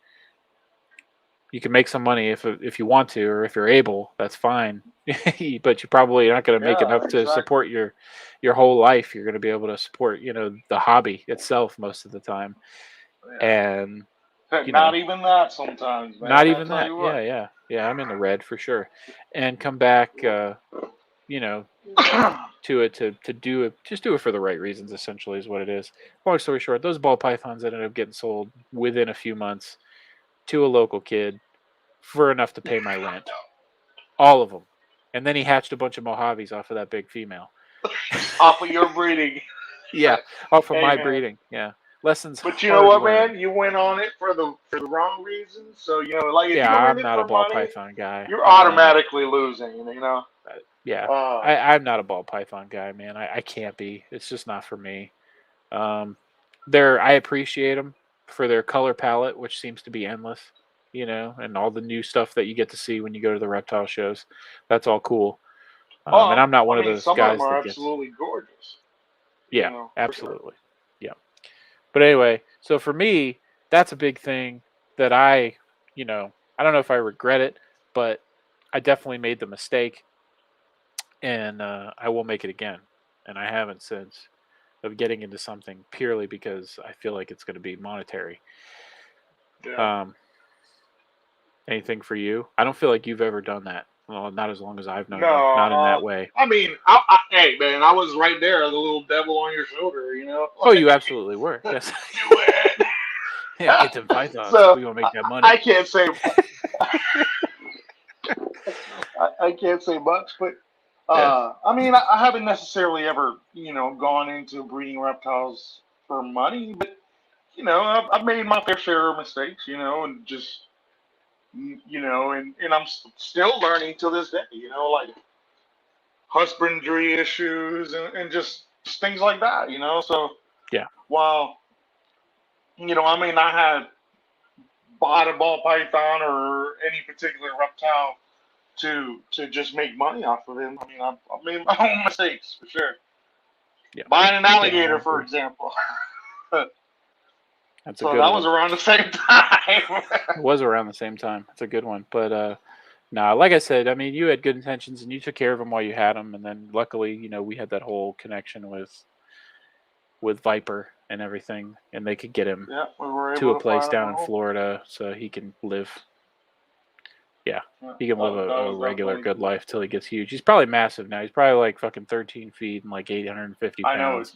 You can make some money if you want to, or if you're able, that's fine. But you're probably not going to make enough to support your whole life. You're going to be able to support, the hobby itself most of the time. And not even that sometimes, man. not even that. Yeah. I'm in the red for sure. And come back, to it to do it, just do it for the right reasons. Essentially, is what it is. Long story short, those ball pythons ended up getting sold within a few months to a local kid for enough to pay my rent, all of them. And then he hatched a bunch of Mojaves off of that big female. Off of your breeding. Yeah, off of my breeding. Yeah, lessons. But you know what, man? You went on it for the wrong reasons. So like if you're I'm in it not for a ball money, python guy. You're automatically losing. Yeah, I'm not a ball python guy, man. I can't be. It's just not for me. I appreciate them for their color palette, which seems to be endless. And all the new stuff that you get to see when you go to the reptile shows. That's all cool. And I'm not one of those some guys of them are that absolutely gorgeous. Yeah, absolutely. Sure. Yeah. But anyway, so for me, that's a big thing that I don't know if I regret it, but I definitely made the mistake, and I will make it again. And I haven't since, of getting into something purely because I feel like it's going to be monetary. Yeah. Anything for you? I don't feel like you've ever done that. Well, not as long as I've known you. No, Not in that way. I mean, hey, man, I was right there, the little devil on your shoulder, Oh, you absolutely were. Yes. Do it. Yeah, get them pythons. So, we gonna make that money. I can't say. I can't say much, but I mean, I haven't necessarily ever, gone into breeding reptiles for money, but I've made my fair share of mistakes, and just, and I'm still learning to this day, like husbandry issues and just things like that, So yeah, while I may not have bought a ball python or any particular reptile to just make money off of him. I mean, I've made my own mistakes for sure. Yeah. Buying an alligator, for example. That's a good one. That was around the same time. It was around the same time. It's a good one. But like I said, I mean, you had good intentions and you took care of them while you had them, and then luckily, we had that whole connection with Viper and everything, and they could get him to a place down in Florida so he can live. Yeah, he can live a regular good life till he gets huge. He's probably massive now. He's probably like fucking 13 feet and like 850 pounds. I know, it's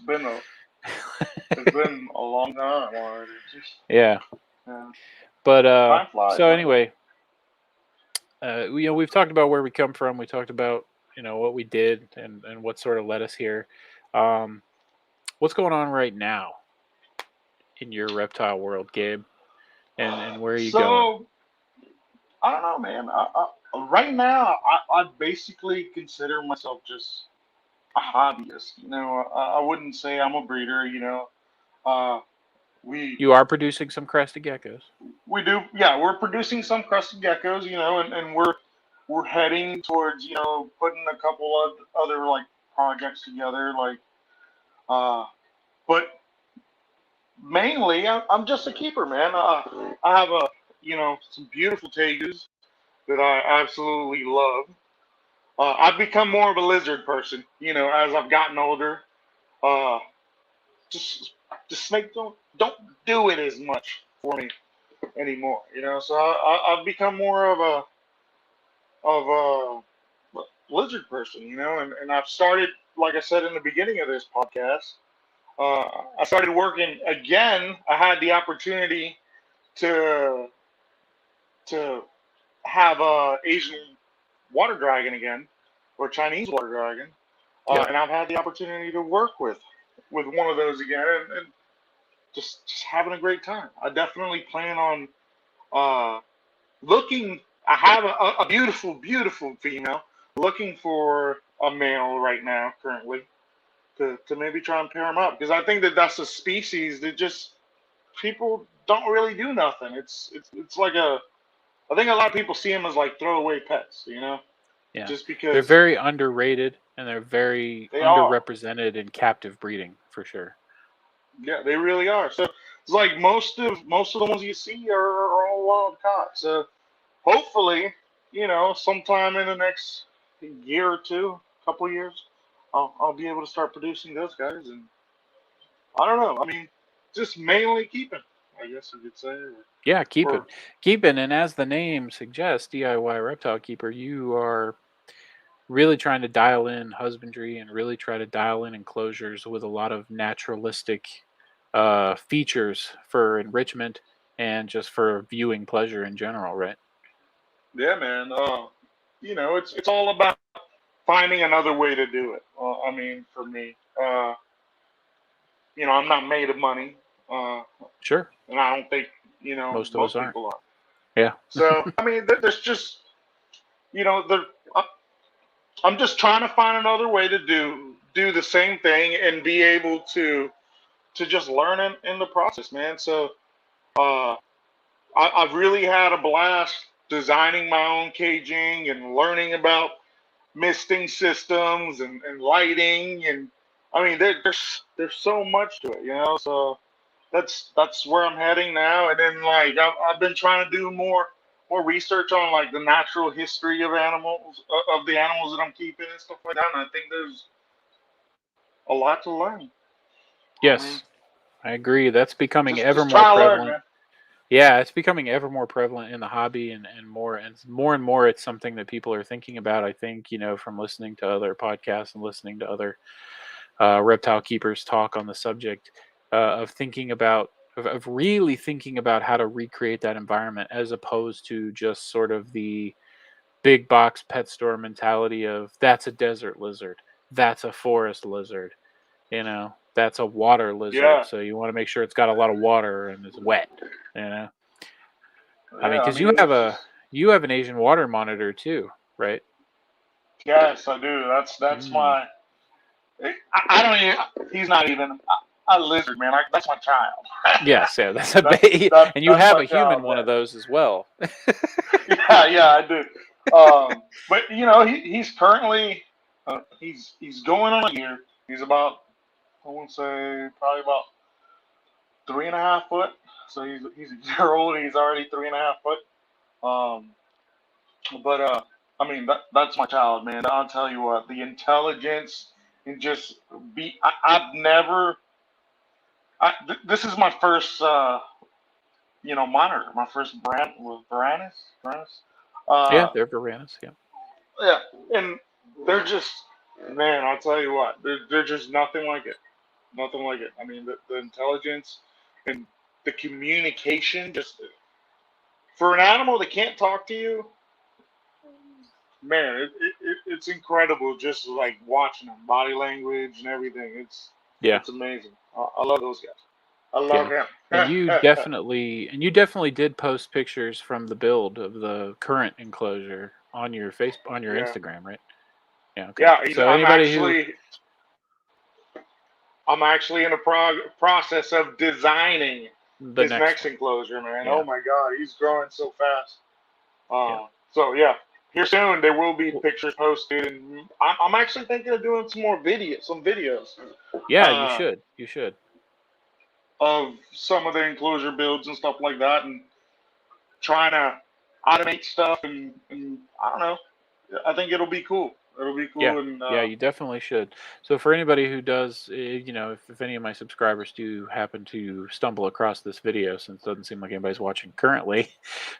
been a long time already. Yeah. But so anyway, we've talked about where we come from. We talked about what we did and what sort of led us here. What's going on right now in your reptile world, Gabe? And where are you going? I don't know, man. Right now, I basically consider myself just a hobbyist. I wouldn't say I'm a breeder. You are producing some crested geckos. We do, yeah. We're producing some crested geckos, and we're heading towards putting a couple of other like projects together, like but mainly I'm just a keeper, man. I have some beautiful tegus that I absolutely love. I've become more of a lizard person, as I've gotten older. Just snake don't do it as much for me anymore, So I've become more of a lizard person, and I've started, like I said in the beginning of this podcast, I started working again. I had the opportunity to have a Asian water dragon again, or Chinese water dragon, and I've had the opportunity to work with one of those again, and just having a great time. I definitely plan on looking. I have a beautiful, beautiful female. Looking for a male right now, currently, to maybe try and pair them up, because I think that's a species that just people don't really do nothing. It's like I think a lot of people see them as like throwaway pets, Yeah. Just because they're very underrated and they're very underrepresented in captive breeding for sure. Yeah, they really are. So it's like most of the ones you see are all wild caught. So hopefully, sometime in the next year or two, couple years, I'll be able to start producing those guys. And I don't know. I mean, just mainly keeping, I guess you could say. Yeah, Or keeping, and as the name suggests, DIY reptile keeper, you are really trying to dial in husbandry and really try to dial in enclosures with a lot of naturalistic features for enrichment and just for viewing pleasure in general, right? yeah, man. It's all about finding another way to do it. I mean, for me, I'm not made of money, uh, Sure. and I don't think Most of us most aren't. people are. Yeah. So I mean, there's just there. I'm just trying to find another way to do the same thing and be able to just learn in the process, man. So uh, I've really had a blast designing my own caging and learning about misting systems and lighting, and I mean there's so much to it, So that's where I'm heading now. And then like I've been trying to do more research on like the natural history of animals, of the animals that I'm keeping and stuff like that. And I think there's a lot to learn. I mean, Yes, I agree. That's becoming ever just more try to learn, prevalent. man. Yeah, it's becoming ever more prevalent in the hobby, and more it's something that people are thinking about. I think, from listening to other podcasts and listening to other reptile keepers talk on the subject, of thinking about of really thinking about how to recreate that environment, as opposed to just sort of the big box pet store mentality of that's a desert lizard, that's a forest lizard, that's a water lizard. Yeah, So you want to make sure it's got a lot of water and is wet, you know. I mean, yeah. I because mean, it's just you have an Asian water monitor too, right? yes, I do. That's Mm. my. I don't even. He's not even a lizard, man. That's my child. Yes, yeah, that's and you That's have my a human child, one man. of those as well. Yeah, I do. But he's currently he's going on a year. He's about, I would say, probably about 3.5 foot. So he's a year old. He's already 3.5 foot. Um, but I mean that's my child, man. I'll tell you what, the intelligence and just I've never. This is my first monitor. My first brand was Varanus. Varanus. Yeah, Uh, they're Varanus. Yeah, yeah, and they're just, man. I'll tell you what, they're just nothing like it. Nothing like it. I mean, the intelligence and the communication, just for an animal that can't talk to you, man, it's incredible. Just like watching them, body language and everything. yeah, It's amazing. I love those guys. I yeah. love him. And you definitely did post pictures from the build of the current enclosure on your on your Yeah, Instagram, right? Yeah. Okay. yeah. So I'm anybody who actually in the process of designing the his next next one, enclosure, man. yeah, Oh my God, he's growing so fast. yeah. So yeah, here soon there will be Well, pictures posted, and I'm actually thinking of doing some videos, yeah, you uh, should. You should. of some of the enclosure builds and stuff like that, and trying to automate stuff, and I don't know. I think it'll be cool. It'll be Yeah, cool, and yeah, you definitely should. So for anybody who does, if any of my subscribers do happen to stumble across this video, since it doesn't seem like anybody's watching currently,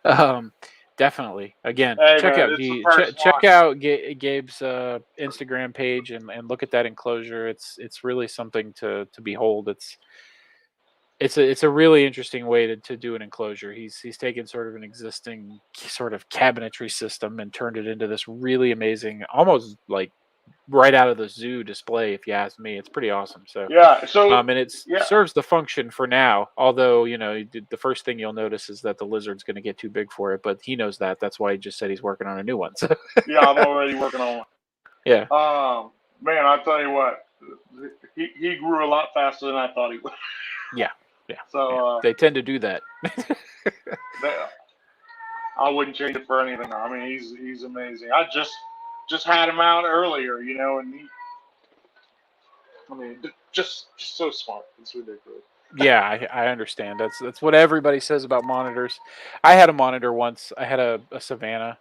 um, definitely, again, hey man, it's the first check one. out Gabe's Instagram page and look at that enclosure. It's really something to behold. It's a really interesting way to do an enclosure. He's taken sort of an existing sort of cabinetry system and turned it into this really amazing, almost like right out of the zoo display. If you ask me, it's pretty awesome. So, Yeah. So and it yeah, serves the function for now. Although the first thing you'll notice is that the lizard's going to get too big for it, but he knows that. That's why he just said he's working on a new one. So, yeah, I'm already working on yeah, one. Man, I'll tell you what, he grew a lot faster than I thought he would. yeah, yeah, yeah. So They tend to do that. they, I wouldn't change it for anything. I mean, he's amazing. I just had him out earlier, and I mean, just so smart. It's ridiculous. Yeah, I understand. That's what everybody says about monitors. I had a monitor once. I had a Savannah.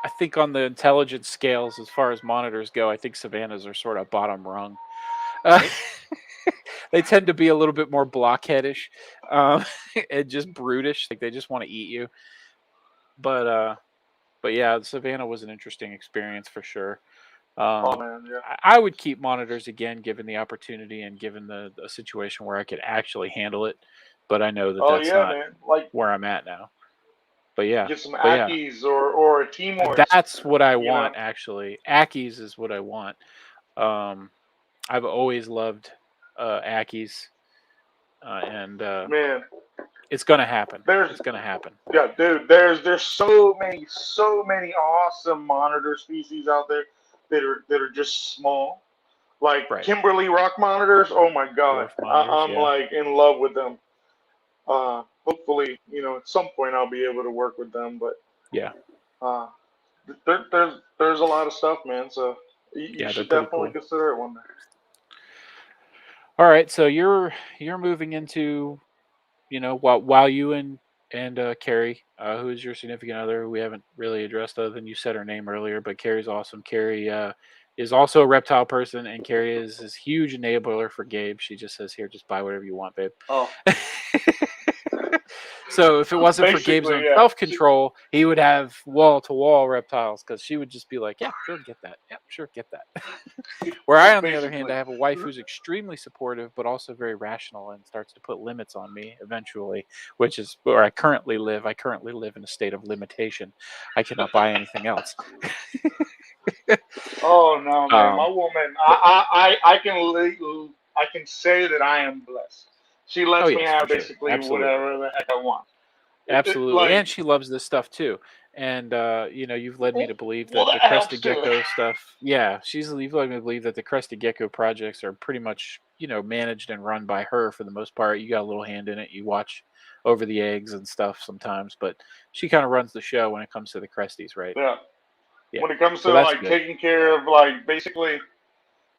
I think on the intelligence scales, as far as monitors go, I think Savannahs are sort of bottom rung. Uh, they tend to be a little bit more blockheadish, um, and just brutish. Like they just want to eat you. But yeah, the Savannah was an interesting experience for sure. Oh Um, man, yeah. I would keep monitors again, given the opportunity and given the situation where I could actually handle it. But I know that Oh that's yeah, not man. Like where I'm at now. But yeah, get some but yeah, Ackies or a Timors. that's what I You know, want actually. Ackies is what I want. Um, I've always loved Ackies, and man. it's gonna happen. There's It's gonna happen. Yeah, dude. There's so many awesome monitor species out there that are just small. Like Right. Kimberly rock monitors. Oh my god, Dwarf monitors. I'm Yeah. like in love with them. Hopefully, at some point I'll be able to work with them. But Yeah. uh, there's a lot of stuff, man. So you Yeah. They're should pretty definitely cool. consider it one day. All right. So you're moving into, while you and Carrie, who is your significant other, who we haven't really addressed other than you said her name earlier, but Carrie's awesome. Carrie is also a reptile person, and Carrie is this huge enabler for Gabe. She just says, "Here, just buy whatever you want, babe." Oh, So if it wasn't for Gabe's basically, own yeah. self control, he would have wall to wall reptiles because she would just be like, "Yeah, sure, get that. Yeah, sure, get that." Where I, on the other hand, Basically. I have a wife who's extremely supportive, but also very rational and starts to put limits on me eventually, which is where I currently live. I currently live in a state of limitation. I cannot buy anything else. Oh no, man, my Um, woman. but I can say that I am blessed. She oh lets me yes, for have sure, basically absolutely. whatever the heck I want. Absolutely, Like, and she loves this stuff too. And you've led me to believe well, that the that Crested helps too. Gecko stuff. Yeah, you've led me to believe that the Crested Gecko projects are pretty much managed and run by her for the most part. You got a little hand in it. You watch over the eggs and stuff sometimes, but she kind of runs the show when it comes to the Cresties, right? Yeah. Yeah, When it comes so to that's like good. taking care of like basically,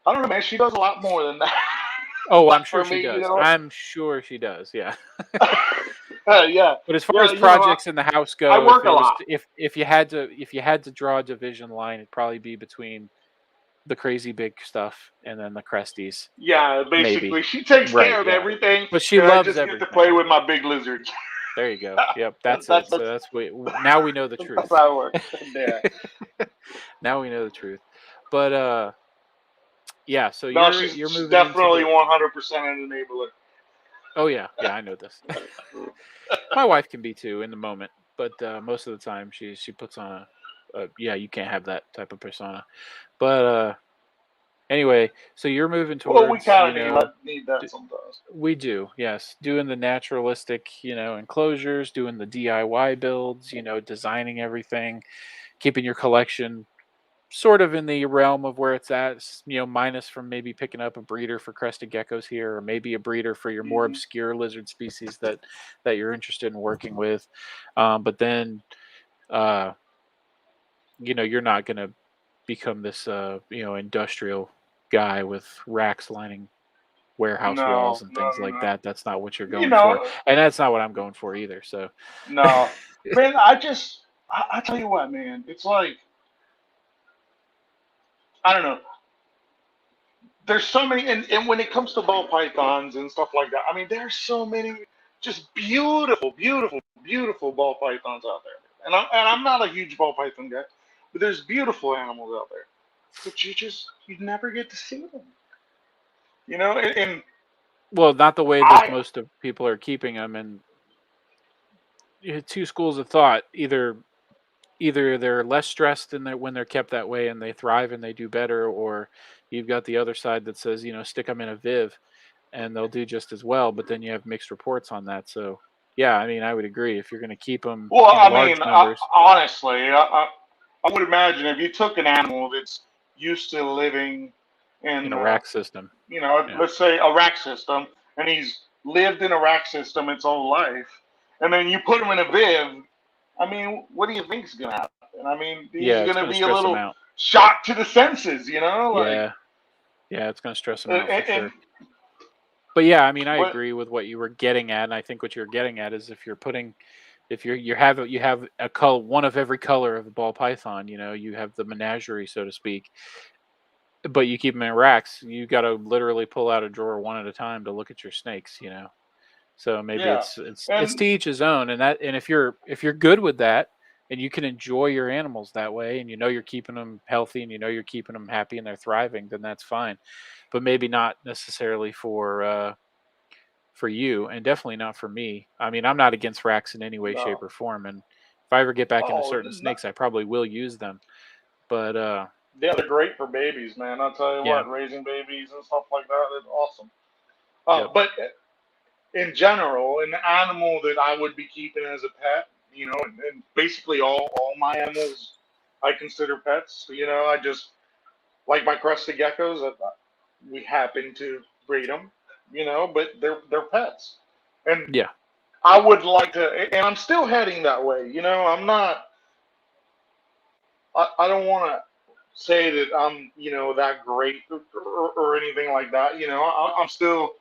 I don't know, man. She does a lot more than that. Oh, I'm sure For she me, does. I'm sure she does. Yeah. Yeah, But as far yeah. as projects in the house I go, if work it a was lot. if you had to draw a division line, it'd probably be between the crazy big stuff and then the Cresties, Yeah, maybe. basically, she takes Right, care of yeah. everything, But she and I loves just get to play everything. with my big lizard. There you go. Yep, that's that's it. So that's that's now we know the that's truth. how it works. Yeah. Now we know the truth. But yeah, so No, you're she's moving into definitely the 100% an enabler. Oh yeah, yeah, I know this. My wife can be too in the moment, but most of the time she puts on yeah, you can't have that type of persona. But anyway, so you're moving Well, we towards, kind of need that d- sometimes. we do, yes, doing the naturalistic, enclosures, doing the DIY builds, designing everything, keeping your collection sort of in the realm of where it's at, minus from maybe picking up a breeder for crested geckos here, or maybe a breeder for your more Hmm. obscure lizard species that you're interested in working with. But then, uh, you're not going to become this, industrial guy with racks lining warehouse walls No, and no, things no, like no. that. That's not what you're You going for, know, and that's not what I'm going for either. So, no, man. I tell you what, man. It's like I don't know. There's so many, and when it comes to ball pythons and stuff like that, I mean, there's so many just beautiful ball pythons out there. And I'm not a huge ball python guy, but there's beautiful animals out there. But you never get to see them. And well, not the way that I most of people are keeping them, and two schools of thought. Either they're less stressed when they're kept that way and they thrive and they do better, or you've got the other side that says, stick them in a viv and they'll do just as well. But then you have mixed reports on that. So yeah, I mean, I would agree if you're going to keep them Well, in I mean, large numbers honestly, I would imagine if you took an animal that's used to living in in, a rack system. Yeah. let's say a rack system, and he's lived in a rack system its whole life, and then you put him in a viv, I mean, what do you think is going to happen? I mean, he's Yeah, it's going to going to be a stress them little out. shocked to the senses, like, Yeah. Yeah, it's going to stress them and, out for and sure. But yeah, I mean, I But agree with what you were getting at, and I think what you're getting at is if you have a color, one of every color of the ball python, you have the menagerie, so to speak, but you keep them in racks. You got to literally pull out a drawer one at a time to look at your snakes. So maybe yeah, it's to and each his own, and if you're good with that, and you can enjoy your animals that way, and you're keeping them healthy, and you're keeping them happy and they're thriving, then that's fine. But maybe not necessarily for you, and definitely not for me. I mean, I'm not against racks in any way, shape, no, or form, and if I ever get back into oh, certain snakes, I probably will use them. But yeah, they're great for babies, man. I'll tell you yeah, what, raising babies and stuff like that is awesome. yep, But in general, an animal that I would be keeping as a pet, and basically all my animals I consider pets. I just like my crested geckos. We happen to breed them, but they're pets, and yeah, I would like to, and I'm still heading that way. I'm not. I don't want to say that I'm, that great or anything like that. I'm still,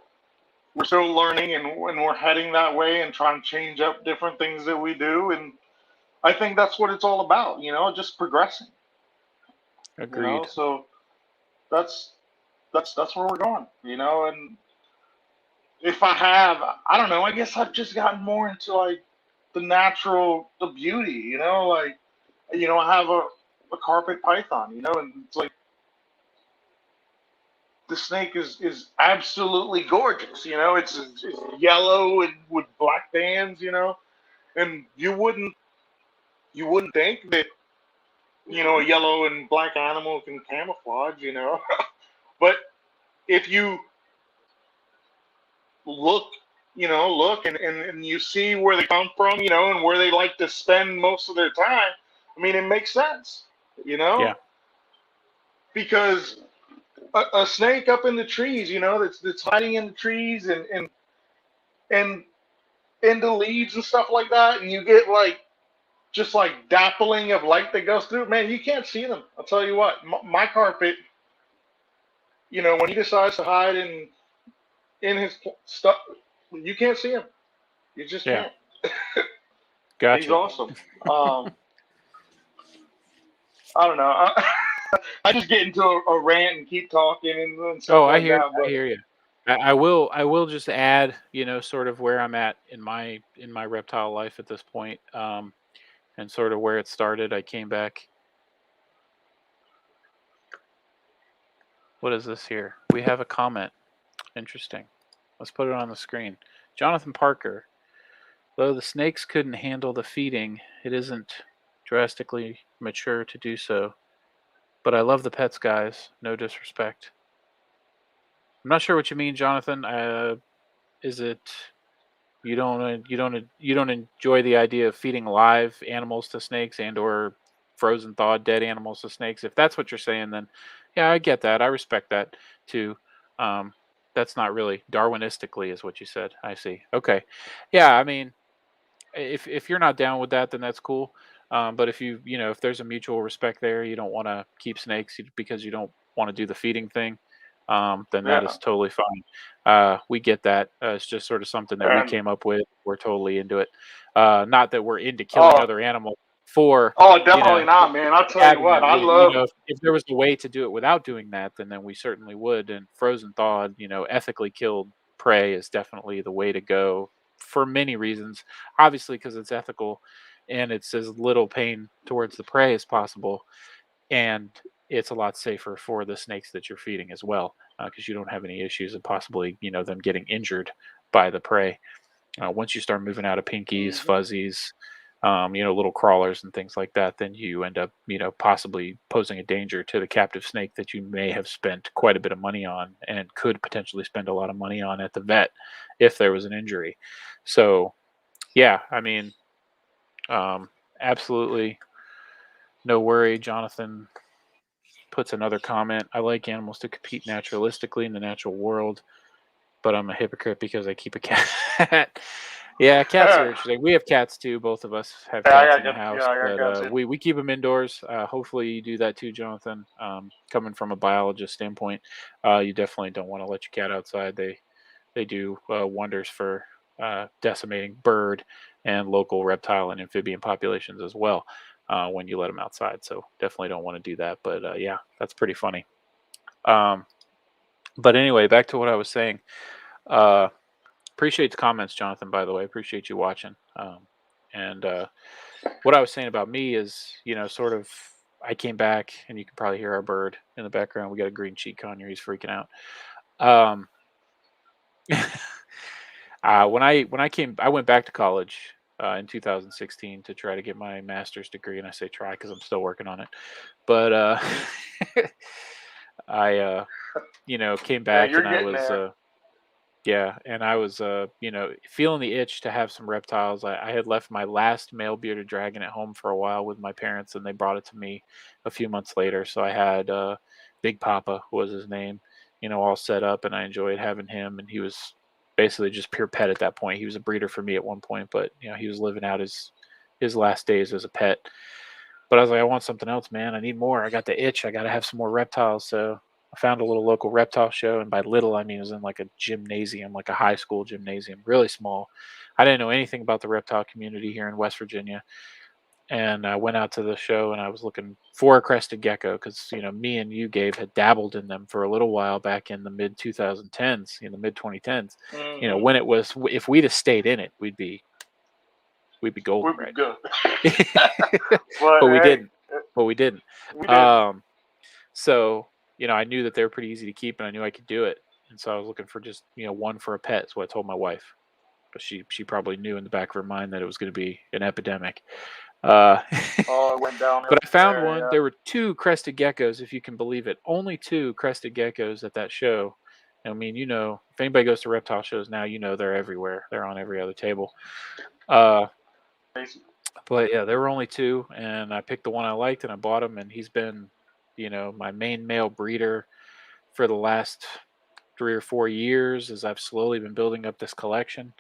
we're still learning, and we're heading that way and trying to change up different things that we do. And I think that's what it's all about, just progressing, agreed. so that's, that's where we're going, and if I have, I don't know, I guess I've just gotten more into like the beauty, like, I have a carpet python, and it's like, the snake is absolutely gorgeous. It's yellow and with black bands. And you wouldn't think that a yellow and black animal can camouflage. But if you look, and you see where they come from, and where they like to spend most of their time, I mean, it makes sense. You Yeah, know, because a snake up in the trees, that's hiding in the trees and in the leaves and stuff like that, and you get like just like dappling of light that goes through. Man, you can't see them. I'll tell you what, my carpet, when he decides to hide in his stuff, you can't see him. You just yeah, can't. He's gotcha. awesome. Um, I don't know. I just get into a rant and keep talking and stuff Oh, I like hear, that. I But hear you. I will just add, sort of where I'm at in my reptile life at this point, and sort of where it started. I came back. What is this here? We have a comment. Interesting. Let's put it on the screen. Jonathan Parker. Though the snakes couldn't handle the feeding, it isn't drastically mature to do so. But I love the pets, guys. No disrespect. I'm not sure what you mean, Jonathan. Is it you don't enjoy the idea of feeding live animals to snakes and/or frozen thawed dead animals to snakes? If that's what you're saying, then yeah, I get that. I respect that too. Um, that's not really Darwinistically, is what you said. I see. Okay, yeah. I mean, if you're not down with that, then that's cool. But if there's a mutual respect there, you don't want to keep snakes because you don't want to do the feeding thing, then that yeah, is totally fine. We get that. It's just sort of something that we and came up with. We're totally into it. Not that we're into killing oh, other animals for, oh, you know, definitely not, man. I'll tell you having what, that. I love. If there was a way to do it without doing that, then we certainly would. And frozen thawed, ethically killed prey is definitely the way to go for many reasons. Obviously, because it's ethical and it's as little pain towards the prey as possible, and it's a lot safer for the snakes that you're feeding as well, because you don't have any issues of possibly them getting injured by the prey. Once you start moving out of pinkies, Mhm. fuzzies, little crawlers and things like that, then you end up, possibly posing a danger to the captive snake that you may have spent quite a bit of money on and could potentially spend a lot of money on at the vet if there was an injury. So, yeah, I mean, um, absolutely no worry. Jonathan puts another comment. I like animals to compete naturalistically in the natural world, but I'm a hypocrite because I keep a cat. Yeah, cats are Yeah, interesting. We have cats too. Both of us have I cats in got the good. Yeah, house, I got but guts. we keep them indoors. Hopefully, you do that too, Jonathan. Coming from a biologist standpoint, you definitely don't want to let your cat outside. they do wonders for decimating bird and local reptile and amphibian populations as well when you let them outside. So definitely don't want to do that. But yeah, that's pretty funny. Um, but anyway, back to what I was saying. Uh, appreciate the comments, Jonathan. By the way, appreciate you watching. And what I was saying about me is, sort of, I came back, and you can probably hear our bird in the background. We got a green cheek conure. He's freaking out. Um, I went back to college in 2016 to try to get my master's degree, and I say try because I'm still working on it. But I came Yeah, back, you're and I getting was there. yeah, and I was feeling the itch to have some reptiles. I had left my last male bearded dragon at home for a while with my parents, and they brought it to me a few months later. So I had Big Papa was his name, all set up, and I enjoyed having him. And he was basically just pure pet at that point. He was a breeder for me at one point, but he was living out his last days as a pet. But I was like, I want something else, man. I need more. I got the itch. I got to have some more reptiles. So I found a little local reptile show, and by little I mean it was in like a gymnasium, like a high school gymnasium, really small. I didn't know anything about the reptile community here in West Virginia, and I went out to the show and I was looking for a crested gecko because me and you, Gabe, had dabbled in them for a little while back in the mid 2010s, in the mid 2010s. Mm-hmm. When it was, if we'd have stayed in it, we'd be golden We'd be right good. now. But But we hey, didn't. But we didn't. we didn't. Um, So, I knew that they were pretty easy to keep and I knew I could do it. And so I was looking for just, one for a pet. So I told my wife. But she probably knew in the back of her mind that it was going to be an epidemic. Uh, Oh, it went downhill but I from found there. one. Yeah. There were two crested geckos, if you can believe it. Only two crested geckos at that show. I mean, if anybody goes to reptile shows now, they're everywhere. They're on every other table. Uh, but yeah, there were only two, and I picked the one I liked, and I bought him, and he's been, my main male breeder for the last 3 or 4 years as I've slowly been building up this collection.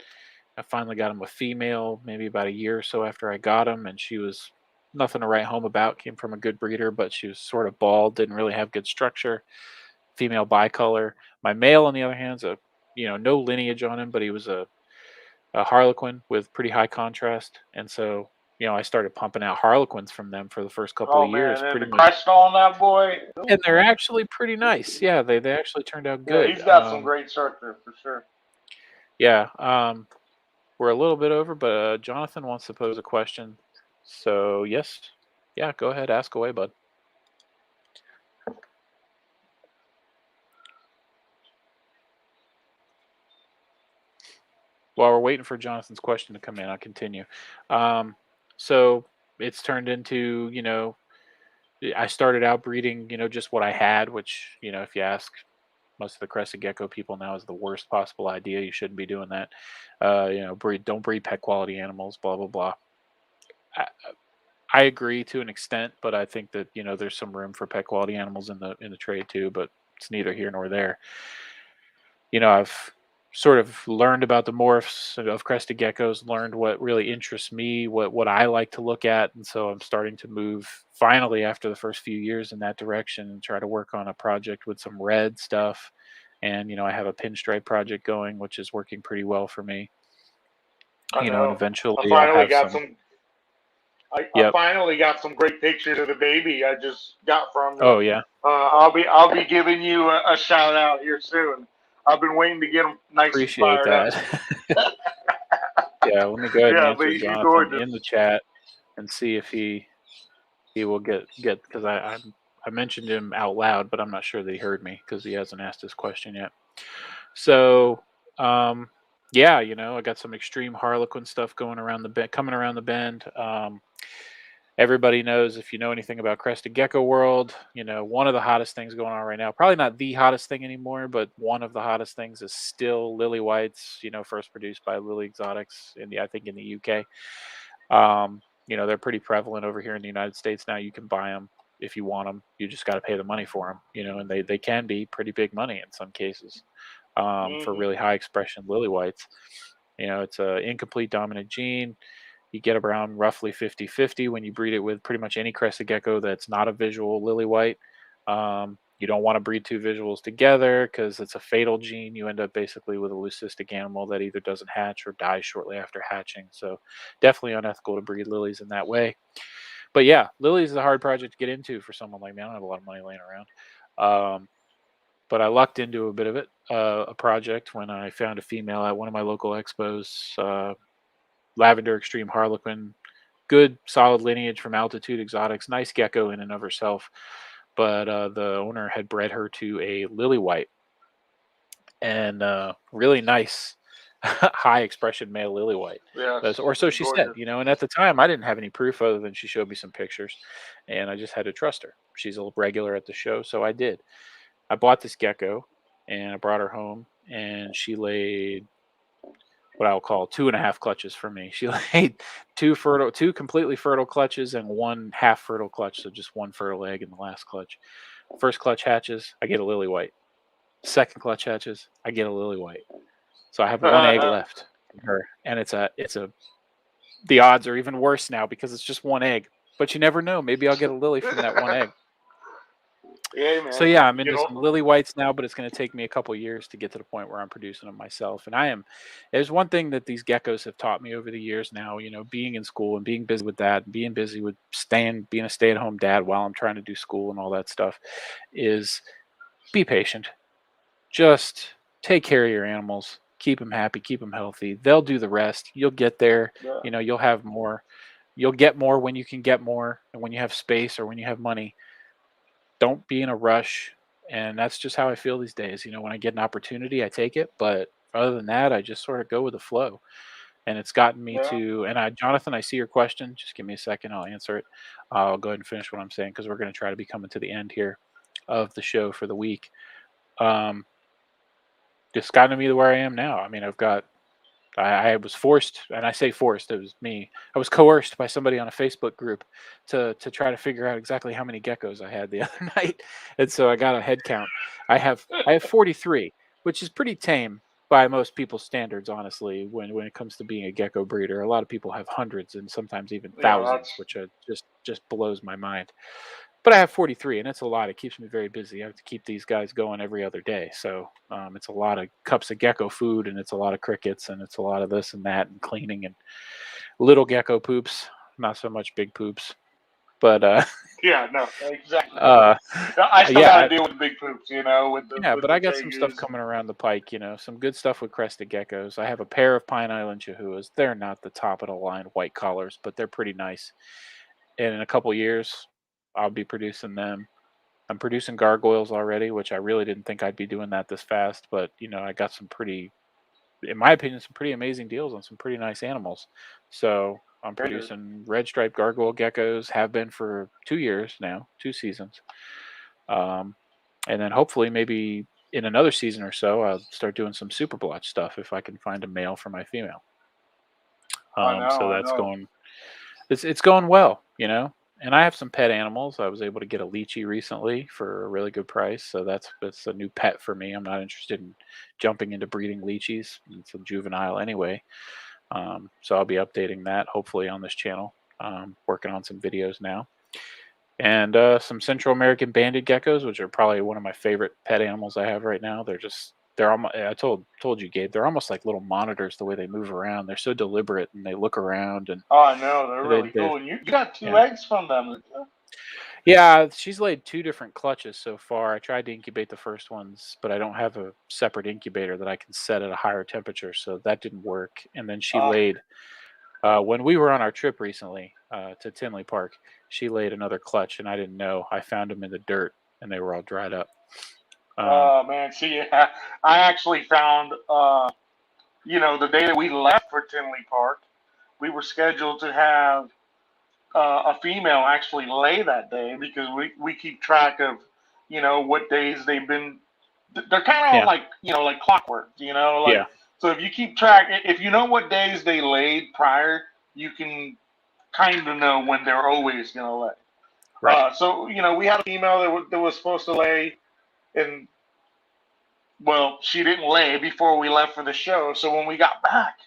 I finally got him a female, maybe about a year or so after I got him, and she was nothing to write home about. Came from a good breeder, but she was sort of bald, didn't really have good structure. Female bicolor. My male, on the other hand, is no lineage on him, but he was a Harlequin with pretty high contrast, and so I started pumping out Harlequins from them for the first couple Oh of years, man, and pretty the much, crest on that boy. and they're actually pretty nice. Yeah, they actually turned out Yeah, good. he's got some great structure for sure. Yeah, we're a little bit over, but Jonathan wants to pose a question. So yes, yeah, go ahead, ask away, bud. While we're waiting for Jonathan's question to come in, I'll continue. So it's turned into, I started out breeding, just what I had, which, if you ask most of the crested gecko people now, is the worst possible idea. You shouldn't be doing that. Don't breed pet quality animals, blah, blah, blah. I agree to an extent, but I think that there's some room for pet quality animals in the trade too. But it's neither here nor there. I've sort of learned about the morphs of crested geckos, learned what really interests me, what I like to look at, and so I'm starting to move finally after the first few years in that direction and try to work on a project with some red stuff. And I have a pinstripe project going, which is working pretty well for me. I And know. I eventually I'll finally have got some. some. I Yep. finally got some great pictures of the baby I just got from you. Oh yeah. I'll be giving you a shout out here soon. I've been waiting to get them nice and Appreciate fired up. that. Yeah, let me go ahead and Yeah, but answer he's Jonathan in the gorgeous. chat and see if he will get because I mentioned him out loud, but I'm not sure that he heard me because he hasn't asked his question yet. So yeah, I got some extreme Harlequin stuff going around coming around the bend. Everybody knows, if you know anything about crested gecko world, one of the hottest things going on right now, probably not the hottest thing anymore, but one of the hottest things is still lily whites, first produced by Lily Exotics I think in the UK. They're pretty prevalent over here in the United States now. You can buy them if you want them. You just got to pay the money for them, and they can be pretty big money in some cases for Hmm. really high expression lily whites. It's a incomplete dominant gene. You get around roughly 50-50 when you breed it with pretty much any crested gecko that's not a visual lily white. You don't want to breed two visuals together because it's a fatal gene. You end up basically with a leucistic animal that either doesn't hatch or dies shortly after hatching. So definitely unethical to breed lilies in that way. But yeah, lilies is a hard project to get into for someone like me. I don't have a lot of money laying around. But I lucked into a bit of it, a project, when I found a female at one of my local expos, Lavender Extreme Harlequin, good solid lineage from Altitude Exotics, nice gecko in and of herself. But the owner had bred her to a lily white, and really nice high expression male lily white. Yes, Or so she said, gorgeous. and at the time I didn't have any proof other than she showed me some pictures, and I just had to trust her. She's a regular at the show, so I did. I bought this gecko and I brought her home, and she laid what I'll call 2.5 clutches for me. She laid two completely fertile clutches and one half fertile clutch, so just one fertile egg in the last clutch. First clutch hatches, I get a lily white. Second clutch hatches, I get a lily white. So I have one egg left from her, and the odds are even worse now because it's just one egg. But you never know. Maybe I'll get a lily from that one egg. Yeah, man. So yeah, I'm into some lily whites now, but it's going to take me a couple years to get to the point where I'm producing them myself. And there's one thing that these geckos have taught me over the years now, being in school and being busy with that, and being busy with being a stay-at-home dad while I'm trying to do school and all that stuff, is be patient. Just take care of your animals, keep them happy, keep them healthy. They'll do the rest. You'll get there. Yeah. You'll have more. You'll get more when you can get more, and when you have space or when you have money. Don't be in a rush. And that's just how I feel these days. When I get an opportunity, I take it. But other than that, I just sort of go with the flow. And it's gotten me Yeah. to, Jonathan, I see your question. Just give me a second. I'll answer it. I'll go ahead and finish what I'm saying because we're going to try to be coming to the end here of the show for the week. Just gotten me to where I am now. I mean, I was forced, and I say forced, it was me. I was coerced by somebody on a Facebook group to try to figure out exactly how many geckos I had the other night. And so I got a head count. I have 43, which is pretty tame by most people's standards, honestly, when it comes to being a gecko breeder. A lot of people have hundreds and sometimes even thousands, which just blows my mind. But I have 43, and it's a lot. It keeps me very busy. I have to keep these guys going every other day. So it's a lot of cups of gecko food, and it's a lot of crickets, and it's a lot of this and that, and cleaning, and little gecko poops, not so much big poops. But yeah, no, exactly. I still got to deal with big poops, but I got some stuff coming around the pike. Some good stuff with crested geckos. I have a pair of Pine Island Chihuahuas. They're not the top of the line white collars, but they're pretty nice. And in a couple years, I'll be producing them. I'm producing gargoyles already, which I really didn't think I'd be doing that this fast. But, I got some in my opinion, some pretty amazing deals on some pretty nice animals. So I'm producing red striped gargoyle geckos, have been for 2 years now, 2 seasons. And then hopefully maybe in another season or so, I'll start doing some super blotch stuff if I can find a male for my female. So that's going, it's going well, And I have some pet animals. I was able to get a lychee recently for a really good price. So that's a new pet for me. I'm not interested in jumping into breeding lychees. It's a juvenile anyway. So I'll be updating that hopefully on this channel. Working on some videos now. And some Central American banded geckos, which are probably one of my favorite pet animals I have right now. They're almost, I told you, Gabe, they're almost like little monitors the way they move around. They're so deliberate, and they look around. And oh, I know, they're really cool. And you got 2 eggs from them. Yeah, she's laid 2 different clutches so far. I tried to incubate the first ones, but I don't have a separate incubator that I can set at a higher temperature, so that didn't work. And then she laid, when we were on our trip recently to Tinley Park, she laid another clutch, and I didn't know. I found them in the dirt, and they were all dried up. Oh, man. See, I actually found, the day that we left for Tinley Park, we were scheduled to have a female actually lay that day because we keep track of, what days they've been. They're kind of like, like clockwork, Yeah. So if you keep track, if you know what days they laid prior, you can kind of know when they're always going to lay. Right. So, we had a female that was supposed to lay, and well, she didn't lay before we left for the show. So when we got back,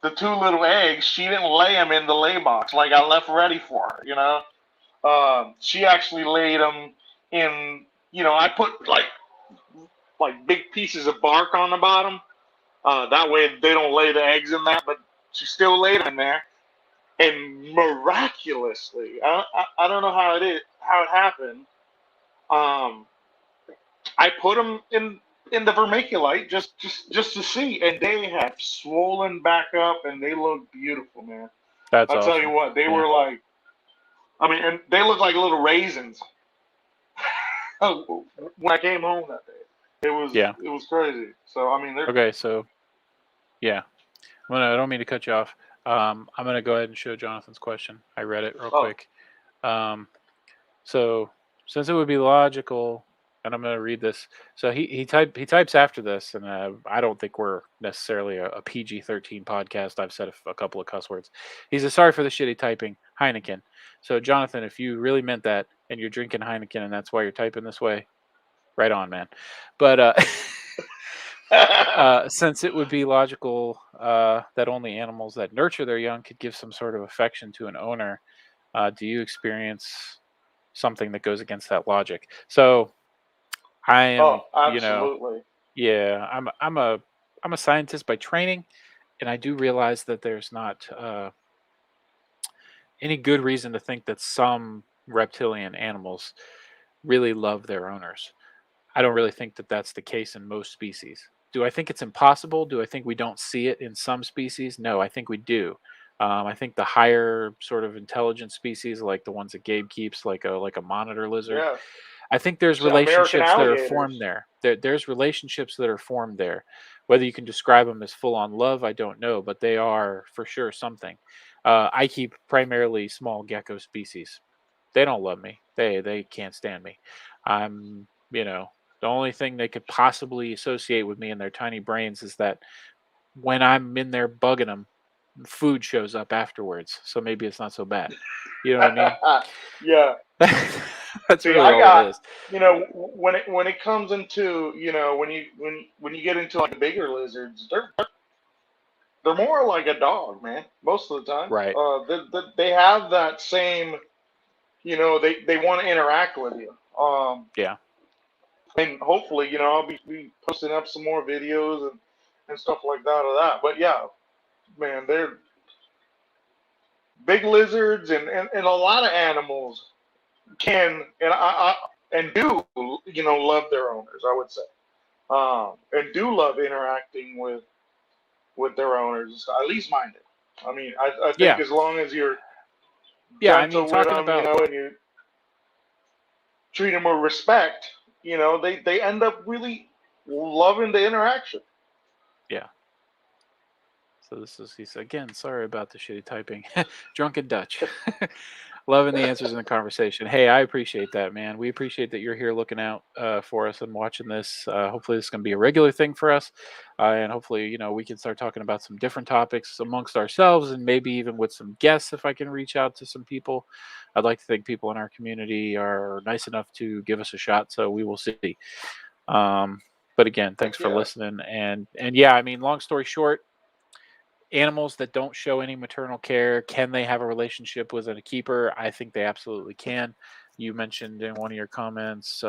the 2 little eggs, she didn't lay them in the lay box like I left ready for her. She actually laid them and I put like big pieces of bark on the bottom. That way they don't lay the eggs in that, but she still laid in there. And miraculously, I don't know how it happened. Um, I put them in the vermiculite just to see, and they have swollen back up, and they look beautiful, man. That's I'll tell you awesome. what, they Yeah. were like, I mean, and they look like little raisins. When I came home that day, Yeah. it was crazy. So I mean, they're Okay. So yeah, I don't mean to cut you off. I'm gonna go ahead and show Jonathan's question. I read it real oh quick. Um, So since it would be logical, and I'm going to read this. So he types after this, and I don't think we're necessarily a PG-13 podcast. I've said a couple of cuss words. He says, "Sorry for the shitty typing, Heineken." So Jonathan, if you really meant that, and you're drinking Heineken, and that's why you're typing this way, right on, man. But since it would be logical that only animals that nurture their young could give some sort of affection to an owner, do you experience something that goes against that logic? So I am, oh, absolutely. yeah, I'm a scientist by training, and I do realize that there's not any good reason to think that some reptilian animals really love their owners. I don't really think that that's the case in most species. Do I think it's impossible? Do I think we don't see it in some species? No, I think we do. I think the higher sort of intelligent species, like the ones that Gabe keeps, like a monitor lizard, Yeah, I think there's American relationships that are formed alligators. there. There's relationships that are formed there. Whether you can describe them as full on love, I don't know, but they are for sure something. I keep primarily small gecko species. They don't love me. They can't stand me. I'm, the only thing they could possibly associate with me in their tiny brains is that when I'm in there bugging them, food shows up afterwards. So maybe it's not so bad. You know what I mean? Yeah. That's See, really I all it got is. when it comes into when you get into like the bigger lizards, they're more like a dog, man. Most of the time, Right. they have that same, they want to interact with you. Yeah. And hopefully, I'll be posting up some more videos and stuff like that of that. But yeah, man, they're big lizards and a lot of animals can and do love their owners. I would say, and do love interacting with their owners. At least mine do. I mean, I think Yeah. as long as you're Yeah. I mean, gentle with talking them, about, and you treat them with respect, they end up really loving the interaction. yeah. So he's again, sorry about the shitty typing. Drunken Dutch. Loving the answers in the conversation. Hey, I appreciate that, man. We appreciate that you're here looking out for us and watching this. Hopefully, this is going to be a regular thing for us. And hopefully, we can start talking about some different topics amongst ourselves and maybe even with some guests if I can reach out to some people. I'd like to think people in our community are nice enough to give us a shot. So we will see. But again, thanks Heck for yeah. listening. And yeah, I mean, long story short, animals that don't show any maternal care, can they have a relationship with a keeper? I think they absolutely can. You mentioned in one of your comments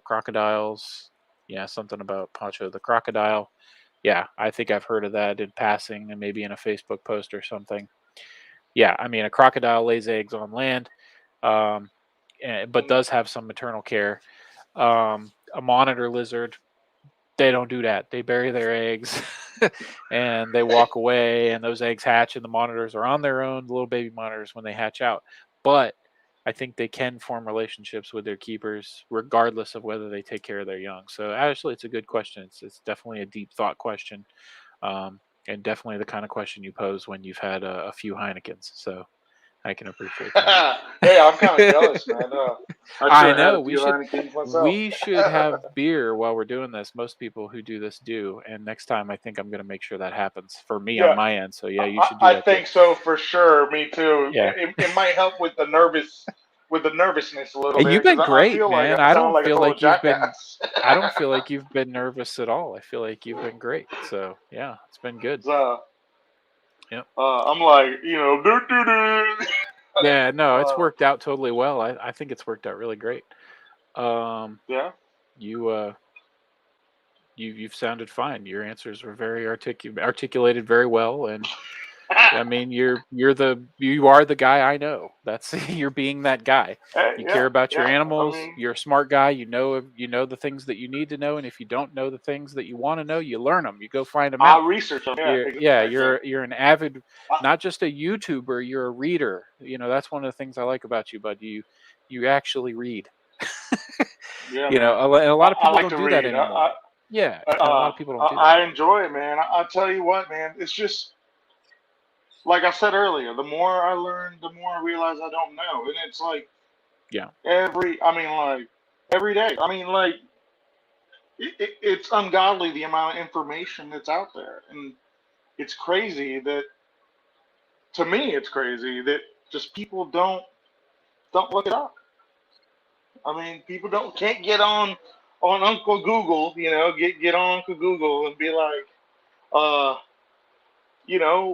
crocodiles. Yeah, something about Pancho the crocodile. Yeah, I think I've heard of that in passing and maybe in a Facebook post or something. Yeah, I mean, a crocodile lays eggs on land, um, but Mm. does have some maternal care. A monitor lizard, they don't do that. They bury their eggs and they walk away, and those eggs hatch, and the monitors are on their own, the little baby monitors, when they hatch out. But I think they can form relationships with their keepers, regardless of whether they take care of their young. So actually, it's a good question. It's definitely a deep thought question, and definitely the kind of question you pose when you've had a few Heinekens. So I can appreciate that. Hey, I'm kind of jealous, man. I should I have had know a few Heinekens myself. we should have beer while we're doing this. Most people who do this do, and next time I think I'm going to make sure that happens for me on Yeah, my end. So yeah, you I, should do I that too. think so for sure. Me too. Yeah, It might help with the nervousness a little and you've bit because been I great, feel like man. I sound like a total jackass. I don't feel like you've been nervous at all. I feel like you've been great. So yeah, it's been good. So, Yep. I'm like, do do do. Yeah, no, it's Uh, worked out totally well. I think it's worked out really great. Yeah. You've sounded fine. Your answers were very articulated very well, and I mean, you are the guy I know. That's you're being that guy. You care Yeah. about your Yeah. I animals. mean, You're a smart guy. You know the things that you need to know, and if you don't know the things that you want to know, you learn them. You go find them I'll out. research them. Yeah. Yeah, Exactly. you're an avid, I, not just a YouTuber. You're a reader. That's one of the things I like about you, bud. You actually read. yeah, man. And a lot of I people like don't to do that read. anymore. Yeah, and a lot of people don't do that. I enjoy it, man. I tell you what, man. It's just like I said earlier. The more I learn, the more I realize I don't know, and it's like Yeah. every day. I mean, like it's ungodly the amount of information that's out there, and it's crazy that to me it's crazy that just people don't look it up. I mean, people don't can't get on Uncle Google, get on Uncle Google and be like, uh,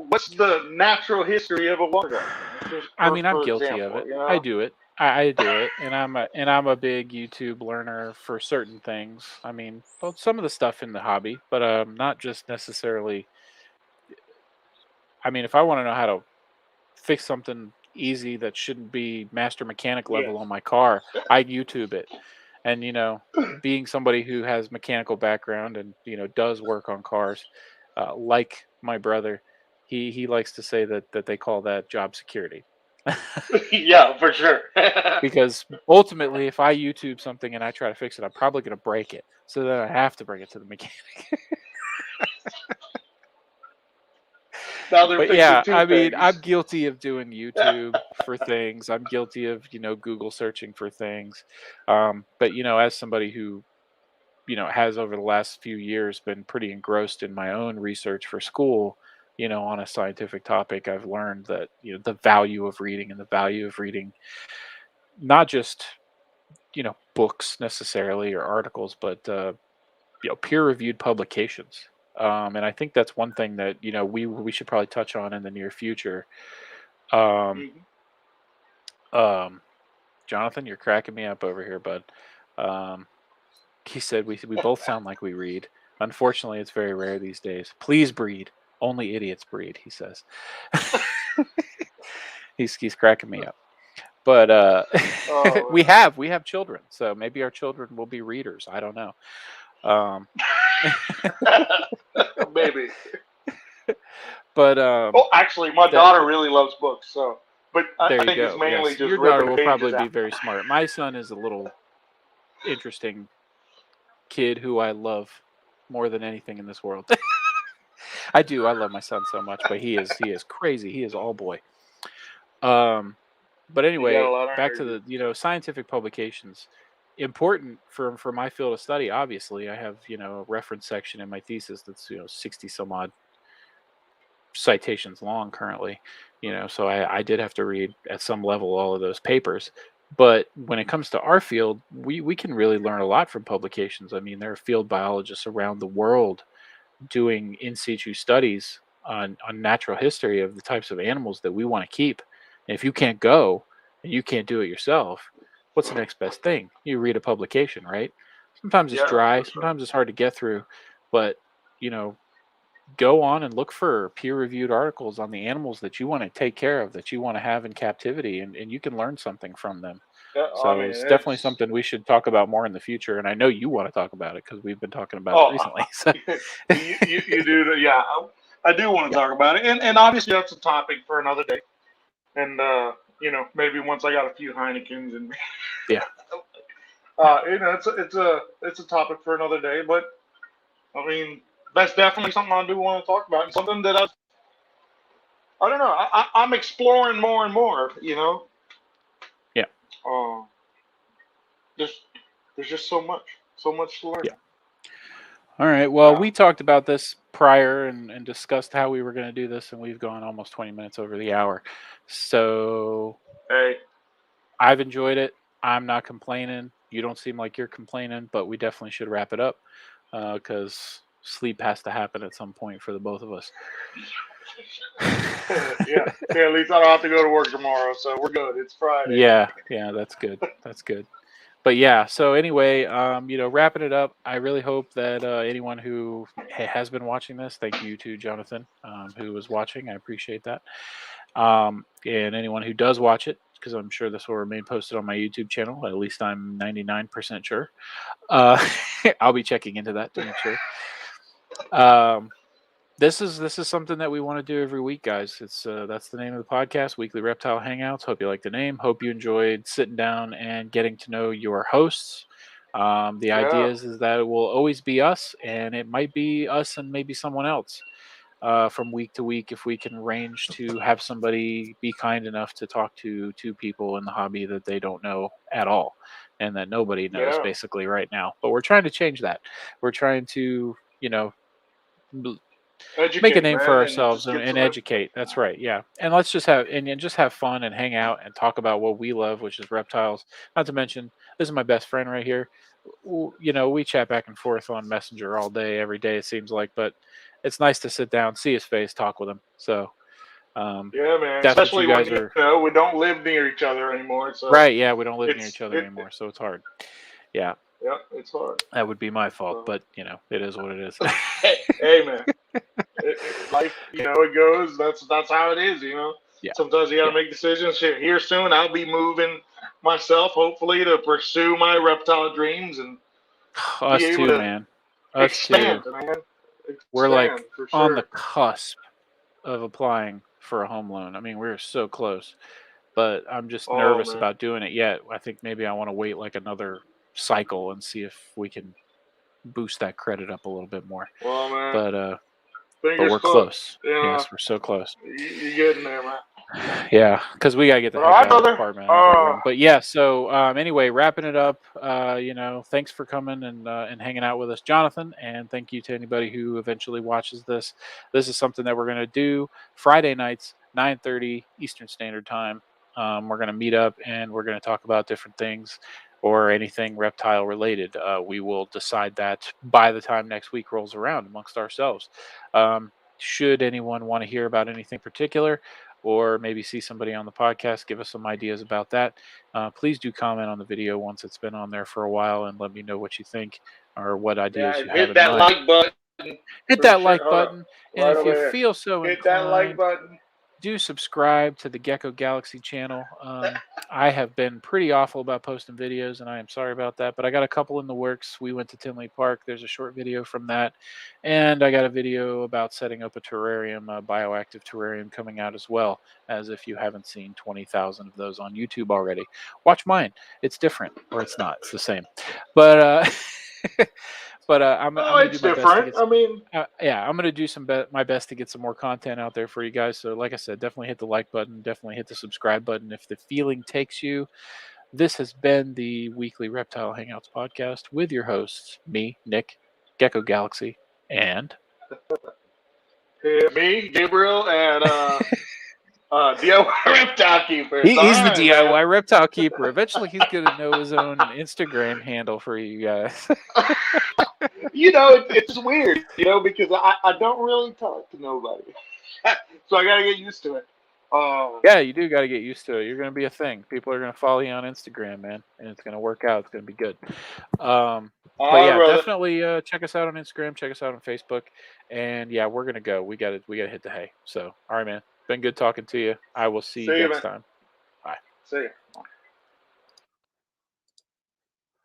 what's the natural history of a water gun? Just I mean, I'm for guilty of example, it. I do it. I do it, and I'm a big YouTube learner for certain things. I mean, well, some of the stuff in the hobby, but not just necessarily. I mean, if I want to know how to fix something easy that shouldn't be master mechanic yeah, level on my car, I YouTube it. And being somebody who has mechanical background and does work on cars, like my brother, he likes to say that they call that job security. yeah, for sure. Because ultimately, if I YouTube something and I try to fix it, I'm probably going to break it. So then I have to bring it to the mechanic. Now they're But fixing yeah, two I mean, I'm things. guilty of doing YouTube for things. I'm guilty of Google searching for things. But as somebody who has over the last few years been pretty engrossed in my own research for school, on a scientific topic, I've learned that the value of reading and the value of reading not just books necessarily or articles, but peer-reviewed publications. And I think that's one thing that we should probably touch on in the near future. Um, Mhm. um, Jonathan, you're cracking me up over here, bud. Um, he said we both sound like we read. Unfortunately, it's very rare these days. Please breed. Only idiots breed, he says. He's cracking me up. But Oh, we have children, so maybe our children will be readers. I don't know. Um, maybe. but Oh, actually, my that daughter really loves books, so but there I you think it's go. mainly Yes, just your daughter ripping will probably pages be out. very smart. My son is a little interesting kid who I love more than anything in this world. I do. I love my son so much, but he is crazy. He is all boy. Um, but You got anyway, a lot of back to energy. the scientific publications. Important for my field of study. Obviously, I have a reference section in my thesis that's 60 some odd citations long currently. So I did have to read at some level all of those papers. But when it comes to our field, we can really learn a lot from publications. I mean, there are field biologists around the world doing in situ studies on natural history of the types of animals that we want to keep. And if you can't go and you can't do it yourself, what's the next best thing? You read a publication, right? Sometimes it's Yeah, dry, for sure. sometimes it's hard to get through, but you know, go on and look for peer-reviewed articles on the animals that you want to take care of, that you want to have in captivity, and you can learn something from them. Yeah, I So mean, it's definitely it's something we should talk about more in the future. And I know you want to talk about it because we've been talking about it oh, recently. So you do yeah. I do want to yeah, talk about it, and obviously that's a topic for another day. And maybe once I got a few Heinekens and yeah. it's a topic for another day. But I mean, that's definitely something I do want to talk about, and something that I don't know. I'm exploring more and more. Yeah. Uh, just there's just so much to learn. Yeah. All right. Well, Yeah. we talked about this prior and discussed how we were going to do this, and we've gone almost 20 minutes over the hour. So Hey. I've enjoyed it. I'm not complaining. You don't seem like you're complaining, but we definitely should wrap it up because sleep has to happen at some point for the both of us. Yeah. At least I don't have to go to work tomorrow, so we're good. It's Friday. Yeah. Yeah. That's good. That's good. But yeah, so anyway, wrapping it up, I really hope that anyone who has been watching this, thank you to Jonathan, who was watching. I appreciate that. And anyone who does watch it, because I'm sure this will remain posted on my YouTube channel. At least I'm 99% sure. I'll be checking into that to make sure. This is something that we want to do every week, guys. It's that's the name of the podcast, Weekly Reptile Hangouts. Hope you like the name. Hope you enjoyed sitting down and getting to know your hosts. The idea is that it will always be us, and it might be us and maybe someone else from week to week if we can arrange to have somebody be kind enough to talk to two people in the hobby that they don't know at all and that nobody knows basically right now. But we're trying to change that. We're trying to, Educate, make a name for man, ourselves and educate. That's right. Yeah. And let's just have fun and hang out and talk about what we love, which is reptiles. Not to mention, this is my best friend right here. We chat back and forth on Messenger all day, every day, it seems like, but it's nice to sit down, see his face, talk with him. So, yeah, man. that's Especially what you guys are. we don't live near each other anymore. So Right. Yeah. We don't live near each other anymore. So it's hard. Yeah. Yeah, it's hard. That would be my fault, but it is what it is. hey, man. Life, it goes. That's how it is, Yeah. Sometimes you gotta make decisions. Here soon, I'll be moving myself, hopefully, to pursue my reptile dreams and us be able too, to man. Us expand, too. man. We're like for on sure. the cusp of applying for a home loan. I mean, we're so close, but I'm just nervous about doing it yet. I think maybe I want to wait like another cycle and see if we can boost that credit up a little bit more. Well, man. But close. we're close. Yes, we're so close. You're getting there, man. Yeah, because we gotta get the heck out of the apartment. But yeah, so anyway, wrapping it up. Thanks for coming and hanging out with us, Jonathan, and thank you to anybody who eventually watches this. This is something that we're gonna do Friday nights, 9:30 Eastern Standard Time. We're gonna meet up and we're gonna talk about different things or anything reptile related. We will decide that by the time next week rolls around amongst ourselves. Should anyone want to hear about anything particular, or maybe see somebody on the podcast, give us some ideas about that. Please do comment on the video once it's been on there for a while and let me know what you think or what ideas you have in mind. Hit that like button. Hit that like button. And if you feel so inclined, hit that like button. Do subscribe to the Gecko Galaxy channel. I have been pretty awful about posting videos, and I am sorry about that, but I got a couple in the works. We went to Tinley Park. There's a short video from that, and I got a video about setting up a terrarium, a bioactive terrarium, coming out as well, as if you haven't seen 20,000 of those on YouTube already. Watch mine. It's different, or it's not. It's the same. But But I'm gonna do my best to get I'm gonna do my best to get some more content out there for you guys. So like I said, definitely hit the like button, definitely hit the subscribe button if the feeling takes you. This has been the Weekly Reptile Hangouts podcast with your hosts, me, Nick, Gecko Galaxy, and me, Gabriel, and DIY Reptile Keeper. He's the DIY Reptile Keeper. Eventually, he's going to know his own Instagram handle for you guys. It's weird, because I don't really talk to nobody. So I got to get used to it. Yeah, you do got to get used to it. You're going to be a thing. People are going to follow you on Instagram, man, and it's going to work out. It's going to be good. But yeah, definitely check us out on Instagram. Check us out on Facebook. And yeah, we're going to go. We got to hit the hay. So, all right, man. Been good talking to you. I will see you next time. Bye. See you.